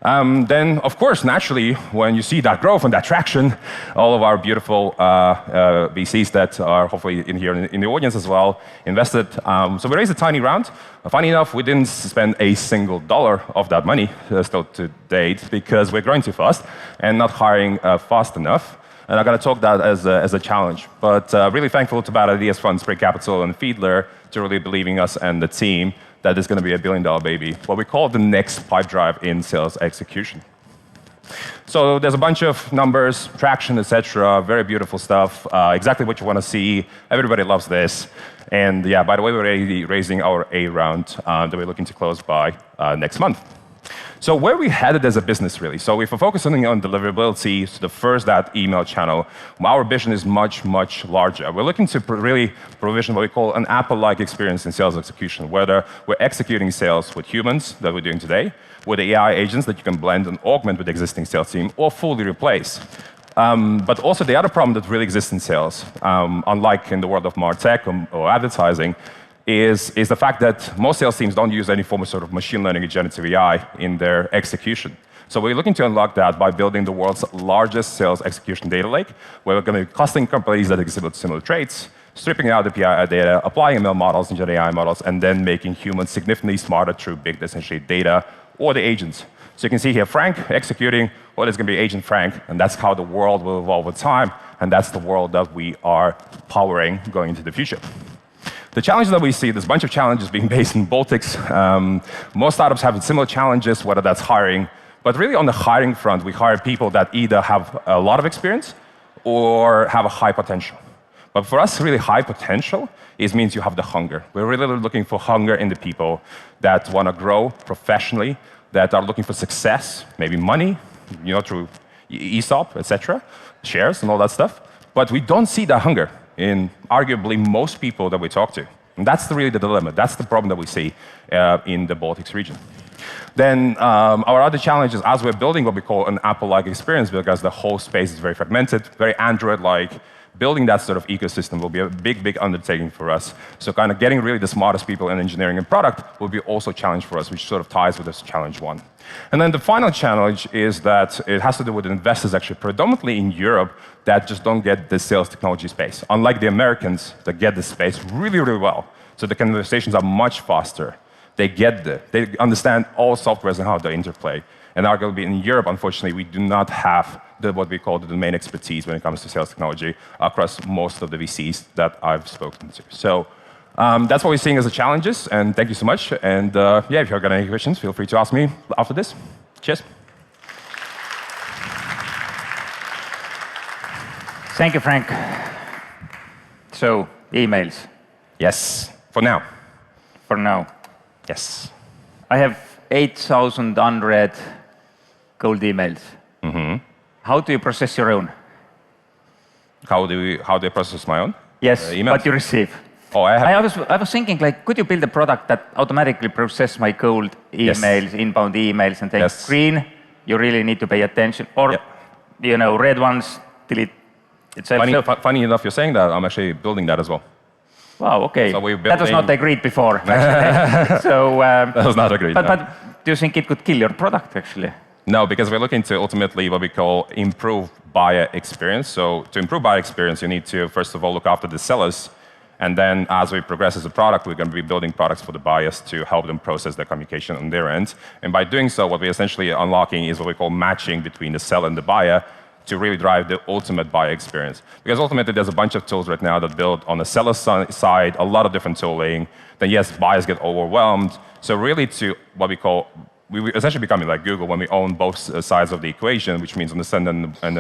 Then, of course, naturally, when you see that growth and that traction, all of our beautiful VCs that are hopefully in here in the audience as well invested. So we raised a tiny round. Funny enough, we didn't spend a single dollar of that money still to date because we're growing too fast and not hiring fast enough. And I'm going to talk that as a challenge. But really thankful to Bad Ideas Fund, Spray Capital, and Fiedler to really believing us and the team that is going to be a billion-dollar baby, what we call the next pipe drive in sales execution. So there's a bunch of numbers, traction, etc., very beautiful stuff, exactly what you want to see. Everybody loves this. And yeah, by the way, we're already raising our A round that we're looking to close by next month. So where are we headed as a business, really? So if we're focusing on deliverability, so the first, that email channel, our vision is much, much larger. We're looking to really provision what we call an Apple-like experience in sales execution, whether we're executing sales with humans that we're doing today, with AI agents that you can blend and augment with the existing sales team, or fully replace. But also the other problem that really exists in sales, unlike in the world of MarTech or advertising, is the fact that most sales teams don't use any form of sort of machine learning or generative AI in their execution. So we're looking to unlock that by building the world's largest sales execution data lake, where we're going to be clustering companies that exhibit similar traits, stripping out the PI data, applying ML models and generative AI models, and then making humans significantly smarter through big, essentially data or the agents. So you can see here Frank executing, well, it's going to be Agent Frank, and that's how the world will evolve with time, and that's the world that we are powering going into the future. The challenges that we see, there's a bunch of challenges being based in Baltics. Most startups have similar challenges, whether that's hiring. But really on the hiring front, we hire people that either have a lot of experience or have a high potential. But for us, really high potential means you have the hunger. We're really looking for hunger in the people that want to grow professionally, that are looking for success, maybe money, through ESOP, etc., shares and all that stuff. But we don't see that hunger in arguably most people that we talk to. And that's really the dilemma. That's the problem that we see in the Baltics region. Then our other challenge is as we're building what we call an Apple-like experience, because the whole space is very fragmented, very Android-like, building that sort of ecosystem will be a big, big undertaking for us. So kind of getting really the smartest people in engineering and product will be also a challenge for us, which sort of ties with this challenge one. And then the final challenge is that it has to do with investors actually predominantly in Europe that just don't get the sales technology space. Unlike the Americans that get this space really, really well. So the conversations are much faster. They understand all softwares and how they interplay. And arguably in Europe, unfortunately, we do not have what we call the domain expertise when it comes to sales technology across most of the VCs that I've spoken to. So that's what we're seeing as the challenges, and thank you so much. And yeah, if you've got any questions, feel free to ask me after this. Cheers. Thank you, Frank. So, emails. Yes, for now. For now. Yes. I have 8,000 unread cold emails. Mm-hmm. How do you process your own? How do I process my own? Yes, what you receive. Oh, I was thinking, like, could you build a product that automatically processes my cold emails, yes, inbound emails, and takes green, you really need to pay attention, or red ones, delete. itself. Funny enough, you're saying that. I'm actually building that as well. Wow, okay. So that was not agreed before, actually. So, that was not agreed. But do you think it could kill your product, actually? No, because we're looking to ultimately what we call improve buyer experience. So to improve buyer experience, you need to, first of all, look after the sellers. And then as we progress as a product, we're going to be building products for the buyers to help them process their communication on their end. And by doing so, what we're essentially unlocking is what we call matching between the seller and the buyer to really drive the ultimate buyer experience. Because ultimately, there's a bunch of tools right now that build on the seller side, a lot of different tooling. Then yes, buyers get overwhelmed. So really to what we call, we essentially becoming like Google when we own both sides of the equation, which means on the sender and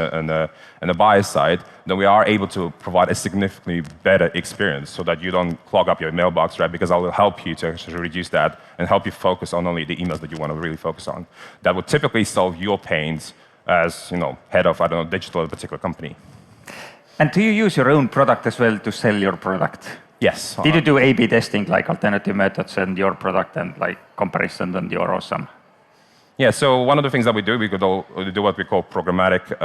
the buyer side, then we are able to provide a significantly better experience so that you don't clog up your mailbox, right? Because I will help you to actually reduce that and help you focus on only the emails that you want to really focus on. That would typically solve your pains as head of, digital of a particular company. And do you use your own product as well to sell your product? Yes. Did you do A/B testing, like alternative methods and your product and like comparison and your awesome? Yeah, so one of the things that we do do what we call programmatic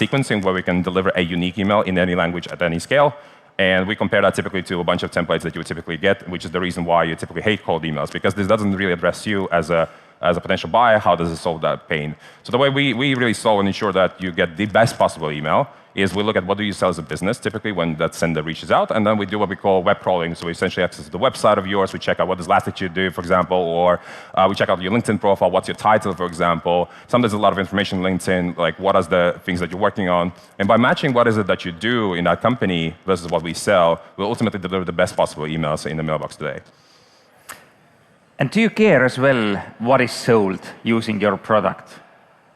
sequencing, where we can deliver a unique email in any language at any scale. And we compare that typically to a bunch of templates that you would typically get, which is the reason why you typically hate cold emails, because this doesn't really address you as a potential buyer. How does it solve that pain? So the way we really solve and ensure that you get the best possible email is we look at what do you sell as a business, typically when that sender reaches out, and then we do what we call web crawling. So we essentially access the website of yours, we check out what does Latitude do, for example, or we check out your LinkedIn profile, what's your title, for example. Sometimes there's a lot of information on LinkedIn, like what are the things that you're working on. And by matching what is it that you do in that company versus what we sell, we'll ultimately deliver the best possible emails in the mailbox today. And do you care as well what is sold using your product?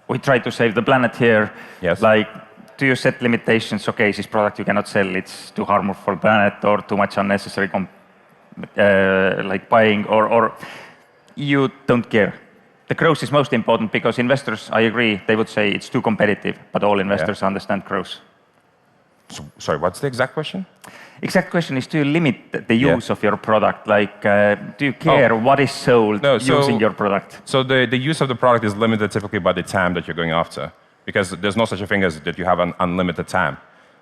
We try to save the planet here. Yes. Like, do you set limitations? Okay, this product you cannot sell, it's too harmful for the planet, or too much unnecessary like buying, or you don't care? The growth is most important because investors, I agree, they would say it's too competitive, but all investors understand growth. So, sorry, what's the exact question? Exact question is, do you limit the use of your product? Like, do you care what is sold using your product? So the use of the product is limited typically by the TAM that you're going after, because there's no such a thing as that you have an unlimited TAM.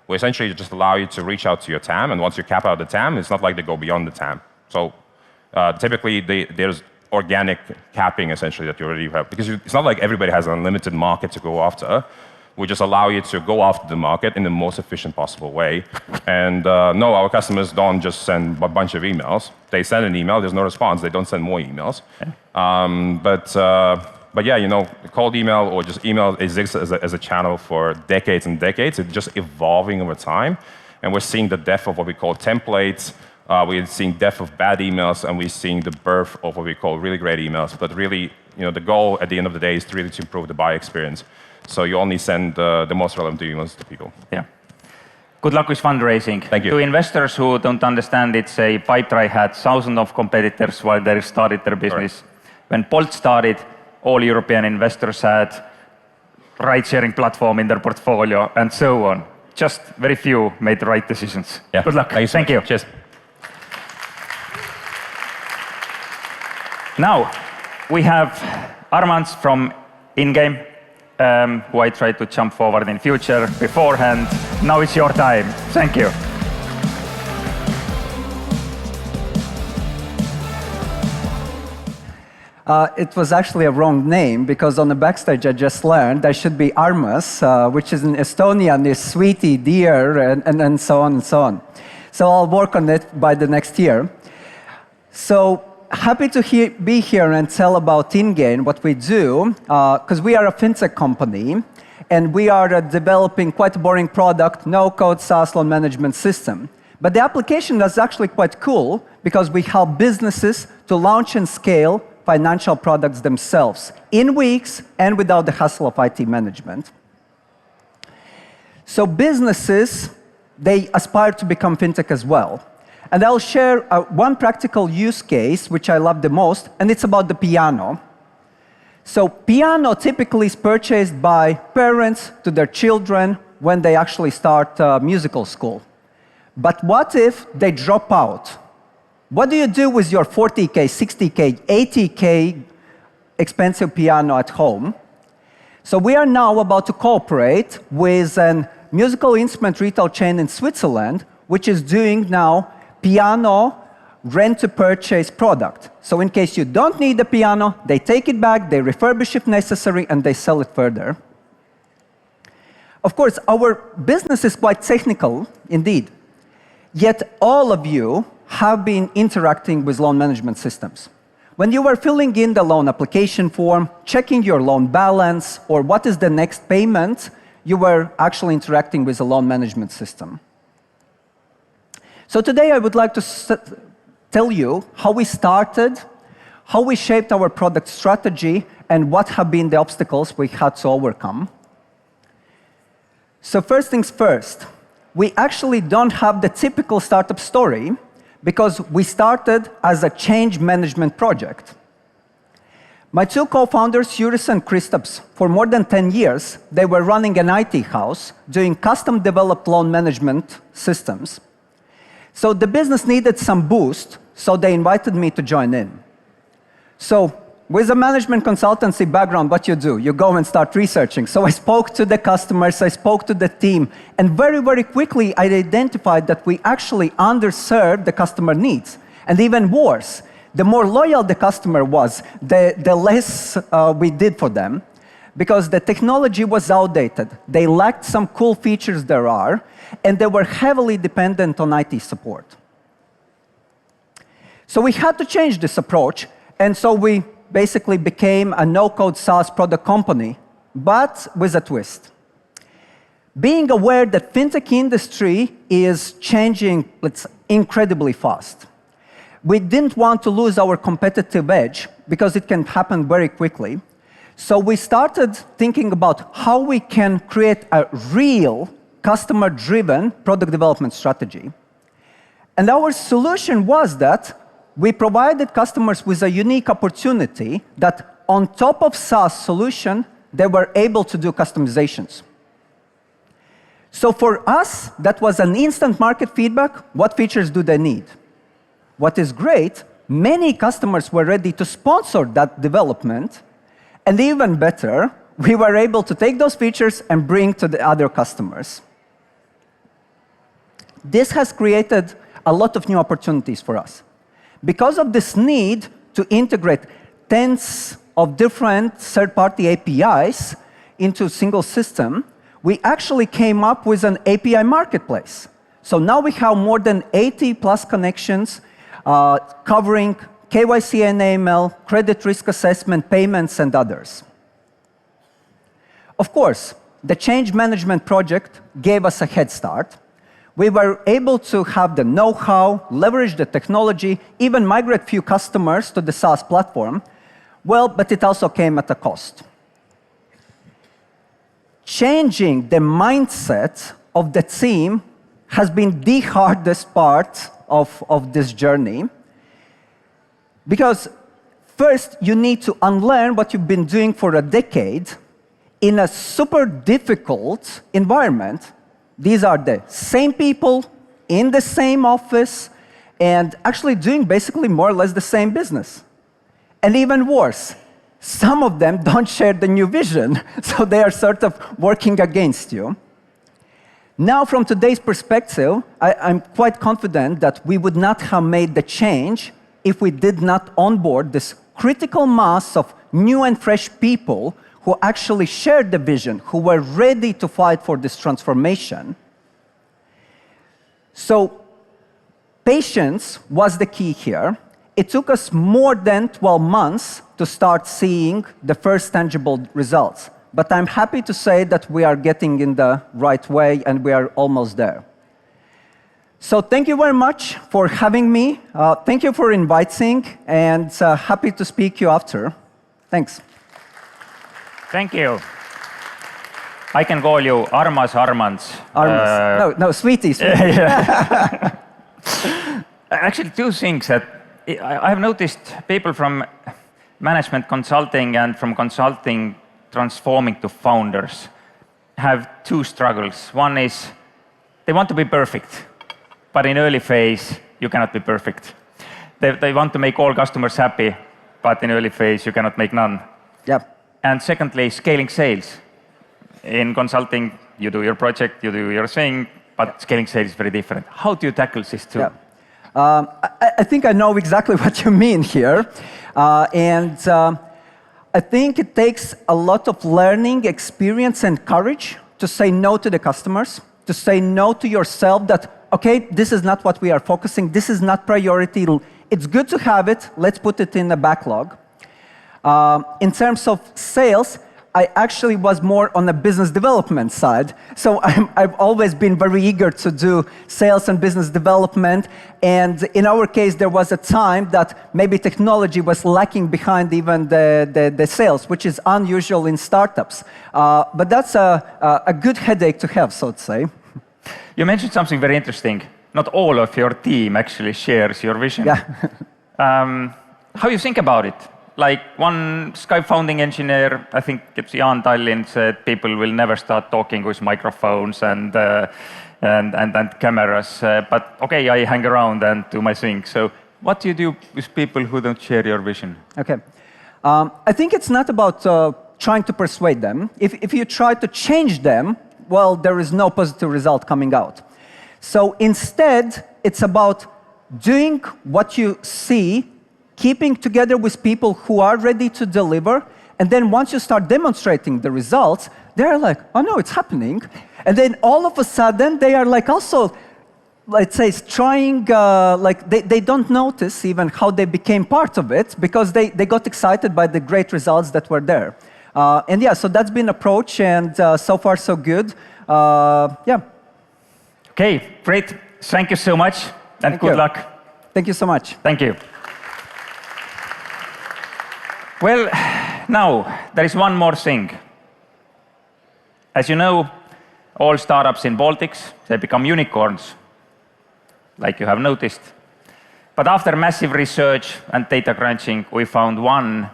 We essentially just allow you to reach out to your TAM, and once you cap out the TAM, it's not like they go beyond the TAM. So typically there's organic capping essentially that you already have, because it's not like everybody has an unlimited market to go after. We just allow you to go after the market in the most efficient possible way. And no, our customers don't just send a bunch of emails. They send an email, there's no response, they don't send more emails. But yeah, cold email or just email exists as a channel for decades and decades. It's just evolving over time. And we're seeing the death of what we call templates. We're seeing death of bad emails, and we're seeing the birth of what we call really great emails. But really, the goal at the end of the day is to really improve the buyer experience. So you only send the most relevant emails to people. Yeah. Good luck with fundraising. Thank you. To investors who don't understand it, say Pipedrive had thousands of competitors while they started their business. Right. When Bolt started, all European investors had ride-sharing platform in their portfolio and so on. Just very few made the right decisions. Yeah. Good luck. Thank you. Cheers. Now, we have Armands from InGame, who I tried to jump forward in future beforehand. Now it's your time. Thank you. It was actually a wrong name, because on the backstage I just learned I should be Armas, which is in Estonian is sweetie, dear, and so on and so on. So I'll work on it by the next year. So happy to be here and tell about InGame, what we do, because we are a fintech company, and we are developing quite a boring product, no-code SaaS loan management system. But the application is actually quite cool, because we help businesses to launch and scale financial products themselves in weeks and without the hassle of IT management. So businesses, they aspire to become fintech as well. And I'll share one practical use case, which I love the most, and it's about the piano. So piano typically is purchased by parents to their children when they actually start musical school. But what if they drop out? What do you do with your 40K, 60K, 80K expensive piano at home? So we are now about to cooperate with a musical instrument retail chain in Switzerland, which is doing now piano rent-to-purchase product. So in case you don't need the piano, they take it back, they refurbish if necessary, and they sell it further. Of course, our business is quite technical indeed, yet all of you have been interacting with loan management systems. When you were filling in the loan application form, checking your loan balance, or what is the next payment, you were actually interacting with a loan management system. So today I would like to tell you how we started, how we shaped our product strategy, and what have been the obstacles we had to overcome. So first things first, we actually don't have the typical startup story because we started as a change management project. My two co-founders, Juris and Kristaps, for more than 10 years, they were running an IT house doing custom-developed loan management systems. So the business needed some boost, so they invited me to join in. So with a management consultancy background, what you do? You go and start researching. So I spoke to the customers, I spoke to the team, and very, very quickly I identified that we actually underserved the customer needs. And even worse, the more loyal the customer was, the less we did for them, because the technology was outdated. They lacked some cool features there are, and they were heavily dependent on IT support. So we had to change this approach, and so we basically became a no-code SaaS product company, but with a twist. Being aware that fintech industry is changing incredibly fast. We didn't want to lose our competitive edge because it can happen very quickly. So we started thinking about how we can create a real customer-driven product development strategy. And our solution was that we provided customers with a unique opportunity that on top of SaaS solution, they were able to do customizations. So for us, that was an instant market feedback. What features do they need? What is great, many customers were ready to sponsor that development. And even better, we were able to take those features and bring to the other customers. This has created a lot of new opportunities for us. Because of this need to integrate tens of different third-party APIs into a single system, we actually came up with an API marketplace. So now we have more than 80+ connections covering KYC and AML, credit risk assessment, payments, and others. Of course, the change management project gave us a head start. We were able to have the know-how, leverage the technology, even migrate few customers to the SaaS platform. Well, but it also came at a cost. Changing the mindset of the team has been the hardest part of this journey. Because first, you need to unlearn what you've been doing for a decade in a super difficult environment. These are the same people in the same office and actually doing basically more or less the same business. And even worse, some of them don't share the new vision, so they are sort of working against you. Now, from today's perspective, I'm quite confident that we would not have made the change if we did not onboard this critical mass of new and fresh people who actually shared the vision, who were ready to fight for this transformation. So patience was the key here. It took us more than 12 months to start seeing the first tangible results. But I'm happy to say that we are getting in the right way and we are almost there. So thank you very much for having me. Thank you for inviting, and happy to speak to you after. Thanks. Thank you. I can call you Armands. No, sweetie. Actually, two things that I've noticed people from management consulting and from consulting transforming to founders have two struggles. One is they want to be perfect, but in early phase, you cannot be perfect. They want to make all customers happy, but in early phase, you cannot make none. Yep. And secondly, scaling sales. In consulting, you do your project, you do your thing, but scaling sales is very different. How do you tackle this too? Yeah. I think I know exactly what you mean here. I think it takes a lot of learning, experience, and courage to say no to the customers, to say no to yourself that, okay, this is not what we are focusing, this is not priority. It's good to have it, let's put it in the backlog. In terms of sales, I actually was more on the business development side. So I've always been very eager to do sales and business development. And in our case, there was a time that maybe technology was lacking behind even the sales, which is unusual in startups. But that's a good headache to have, so to say. You mentioned something very interesting. Not all of your team actually shares your vision. Yeah. How you think about it? Like one Skype founding engineer, I think it's Jan Tallinn, said people will never start talking with microphones and cameras. But okay, I hang around and do my thing. So what do you do with people who don't share your vision? Okay. I think it's not about trying to persuade them. If you try to change them, well, there is no positive result coming out. So instead, it's about doing what you see, keeping together with people who are ready to deliver, and then once you start demonstrating the results, they're like, oh no, it's happening. And then all of a sudden, they are like also, let's say, trying, like they don't notice even how they became part of it because they got excited by the great results that were there. And yeah, so that's been approach, and so far so good. Yeah. Okay, great. Thank you so much, and good luck. Thank you so much. Thank you. Well, now, there is one more thing. As you know, all startups in Baltics, they become unicorns, like you have noticed. But after massive research and data crunching, we found one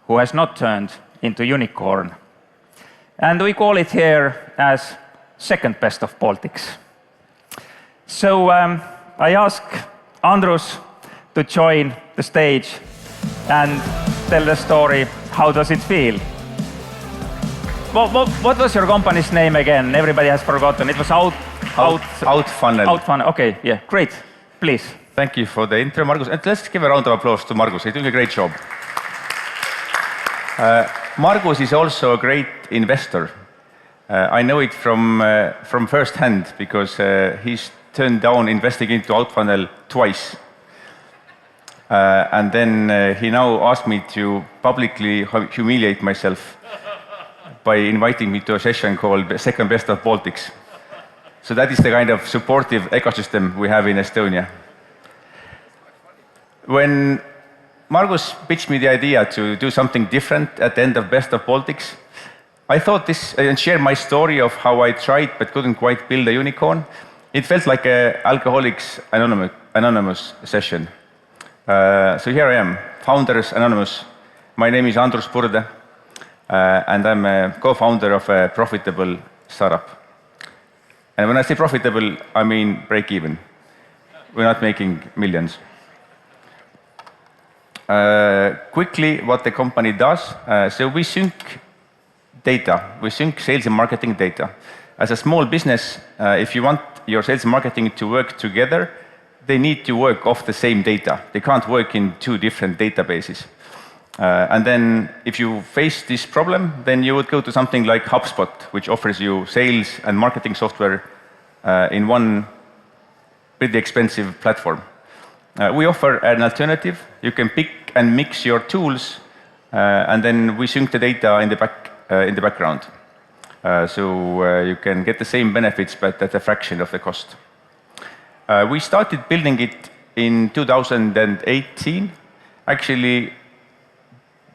who has not turned into unicorn. And we call it here as second best of Baltics. So I ask Andrus to join the stage and tell the story. How does it feel? What was your company's name again? Everybody has forgotten. It was Outfunnel. Outfunnel. Okay, yeah, great. Please. Thank you for the intro, Margus. And let's give a round of applause to Margus. He's doing a great job. Margus is also a great investor. I know it from first hand because he's turned down investing into Outfunnel twice. And then he now asked me to publicly humiliate myself by inviting me to a session called Second Best of Baltics. So that is the kind of supportive ecosystem we have in Estonia. When Margus pitched me the idea to do something different at the end of Best of Baltics, I thought this and share my story of how I tried but couldn't quite build a unicorn. It felt like an Alcoholics Anonymous session. So here I am, Founders Anonymous. My name is Andrus Purde, and I'm a co-founder of a profitable startup. And when I say profitable, I mean break even. We're not making millions. Quickly, what the company does, so we sync data. We sync sales and marketing data. As a small business, if you want your sales and marketing to work together, they need to work off the same data. They can't work in two different databases. And then if you face this problem, then you would go to something like HubSpot, which offers you sales and marketing software in one pretty expensive platform. We offer an alternative. You can pick and mix your tools, and then we sync the data in the background. So you can get the same benefits, but at a fraction of the cost. We started building it in 2018, actually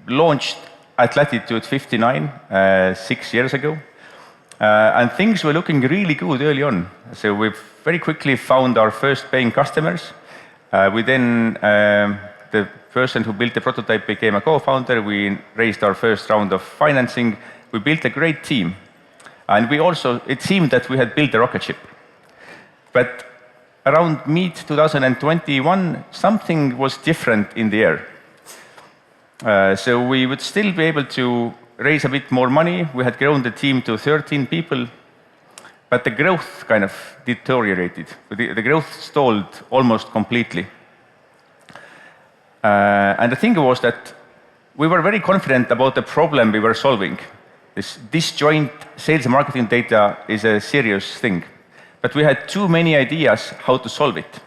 launched at Latitude59 6 years ago. And things were looking really good early on. So we very quickly found our first paying customers. We then, the person who built the prototype became a co-founder. We raised our first round of financing. We built a great team. And we also, it seemed that we had built a rocket ship. But around mid-2021, something was different in the air. So we would still be able to raise a bit more money. We had grown the team to 13 people, but the growth kind of deteriorated. The growth stalled almost completely. And the thing was that we were very confident about the problem we were solving. This disjoint sales and marketing data is a serious thing, but we had too many ideas how to solve it.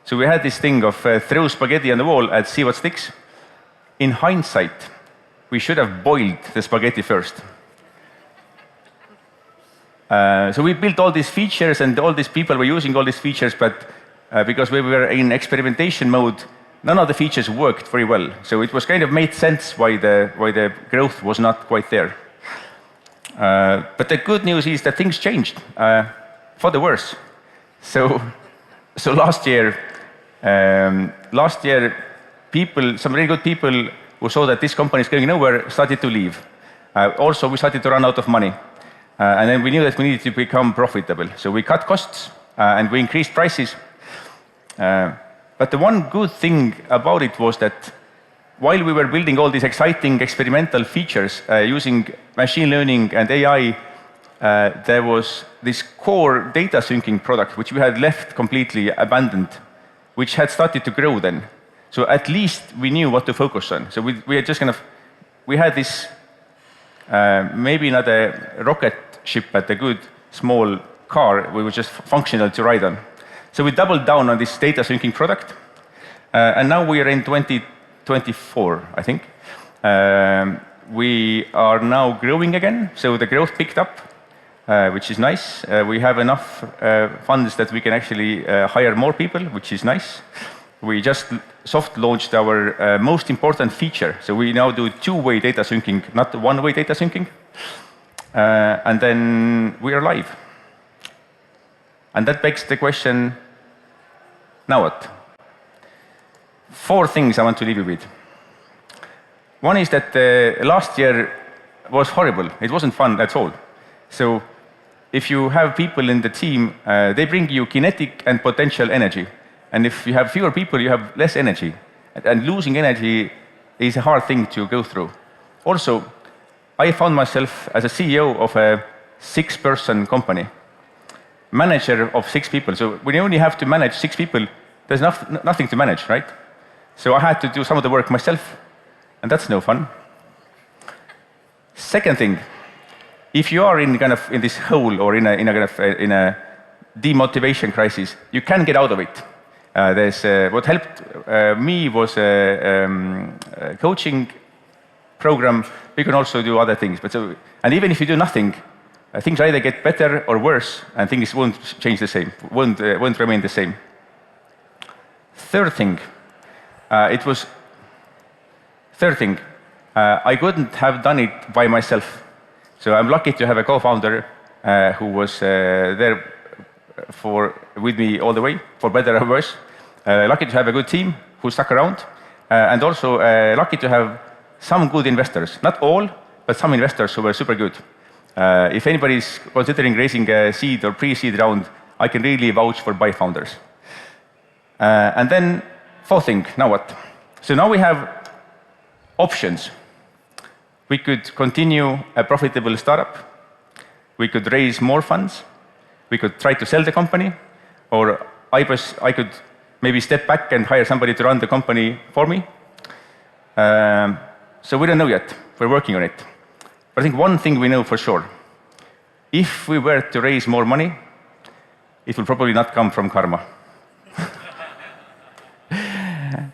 So we had this thing of throw spaghetti on the wall and see what sticks. In hindsight, we should have boiled the spaghetti first. So we built all these features, and all these people were using all these features, but because we were in experimentation mode, none of the features worked very well. So it was kind of made sense why the growth was not quite there. But the good news is that things changed for the worse. So last year, people, some really good people who saw that this company is going nowhere started to leave. Also, we started to run out of money. And then we knew that we needed to become profitable. So we cut costs and we increased prices. But the one good thing about it was that while we were building all these exciting experimental features using machine learning and AI, there was this core data syncing product, which we had left completely abandoned, which had started to grow then. So at least we knew what to focus on. So we had just kind of, we had this, maybe not a rocket ship, but a good small car, we were just functional to ride on. So we doubled down on this data syncing product. And now we are in 2024, I think. We are now growing again, so the growth picked up, which is nice. We have enough funds that we can actually hire more people, which is nice. We just soft launched our most important feature. So we now do two-way data syncing, not one-way data syncing. And then we are live. And that begs the question, now what? 4 things I want to leave you with. One is that last year was horrible. It wasn't fun at all. So if you have people in the team, they bring you kinetic and potential energy. And if you have fewer people, you have less energy. And losing energy is a hard thing to go through. Also, I found myself as a CEO of a 6-person company, manager of 6 people. So when you only have to manage 6 people, there's nothing to manage, right? So I had to do some of the work myself, and that's no fun. Second thing, if you are in this hole or in a demotivation crisis, you can get out of it. What helped me was a coaching program. You can also do other things. And even if you do nothing, things either get better or worse, and things won't change the same, won't remain the same. Third thing, I couldn't have done it by myself. So I'm lucky to have a co-founder who was there with me all the way, for better or worse. Lucky to have a good team who stuck around, and also lucky to have some good investors. Not all, but some investors who were super good. If anybody's considering raising a seed or pre-seed round, I can really vouch for buy founders. And then fourth thing, now what? So now we have options. We could continue a profitable startup. We could raise more funds. We could try to sell the company, or I could maybe step back and hire somebody to run the company for me. So we don't know yet. We're working on it. But I think one thing we know for sure. If we were to raise more money, it will probably not come from karma.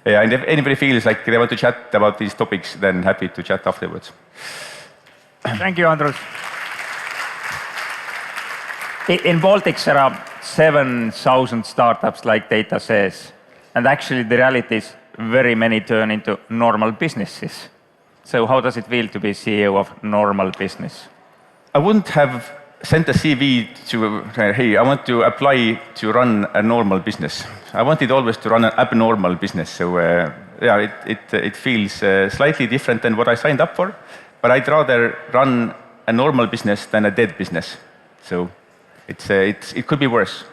Yeah, and if anybody feels like they want to chat about these topics, then happy to chat afterwards. Thank you, Andrus. In Baltics, there are 7,000 startups, like data says. And actually, the reality is very many turn into normal businesses. So how does it feel to be CEO of normal business? I wouldn't have sent a CV to, hey, I want to apply to run a normal business. I wanted always to run an abnormal business. So yeah, it feels slightly different than what I signed up for. But I'd rather run a normal business than a dead business. So it could be worse.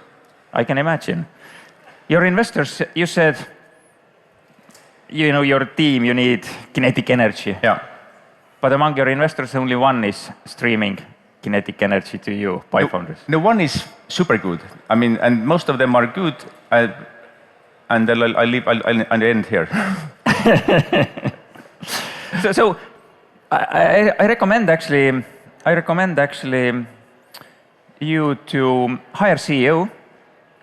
I can imagine. Your investors, you said, you know, your team, you need kinetic energy. Yeah. but among your investors, only one is streaming kinetic energy to you by founders. No, one is super good. I mean, and most of them are good. And I'll end here. So I recommend actually you to hire CEO.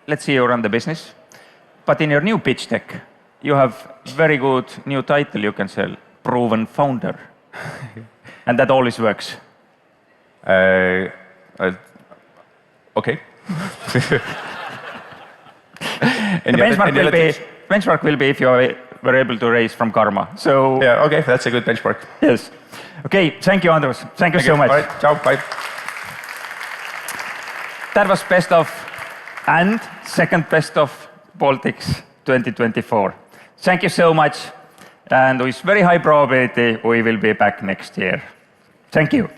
Let CEO run the business. But in your new pitch deck, you have very good new title you can sell, proven founder. And that always works. Okay. The benchmark will be if you were able to raise from Karma. So yeah, okay, that's a good benchmark. Yes. Okay, thank you, Andrus. Thank you so much. All right, ciao, bye. That was best of and second best of Baltics 2024. Thank you so much. And with very high probability, we will be back next year. Thank you.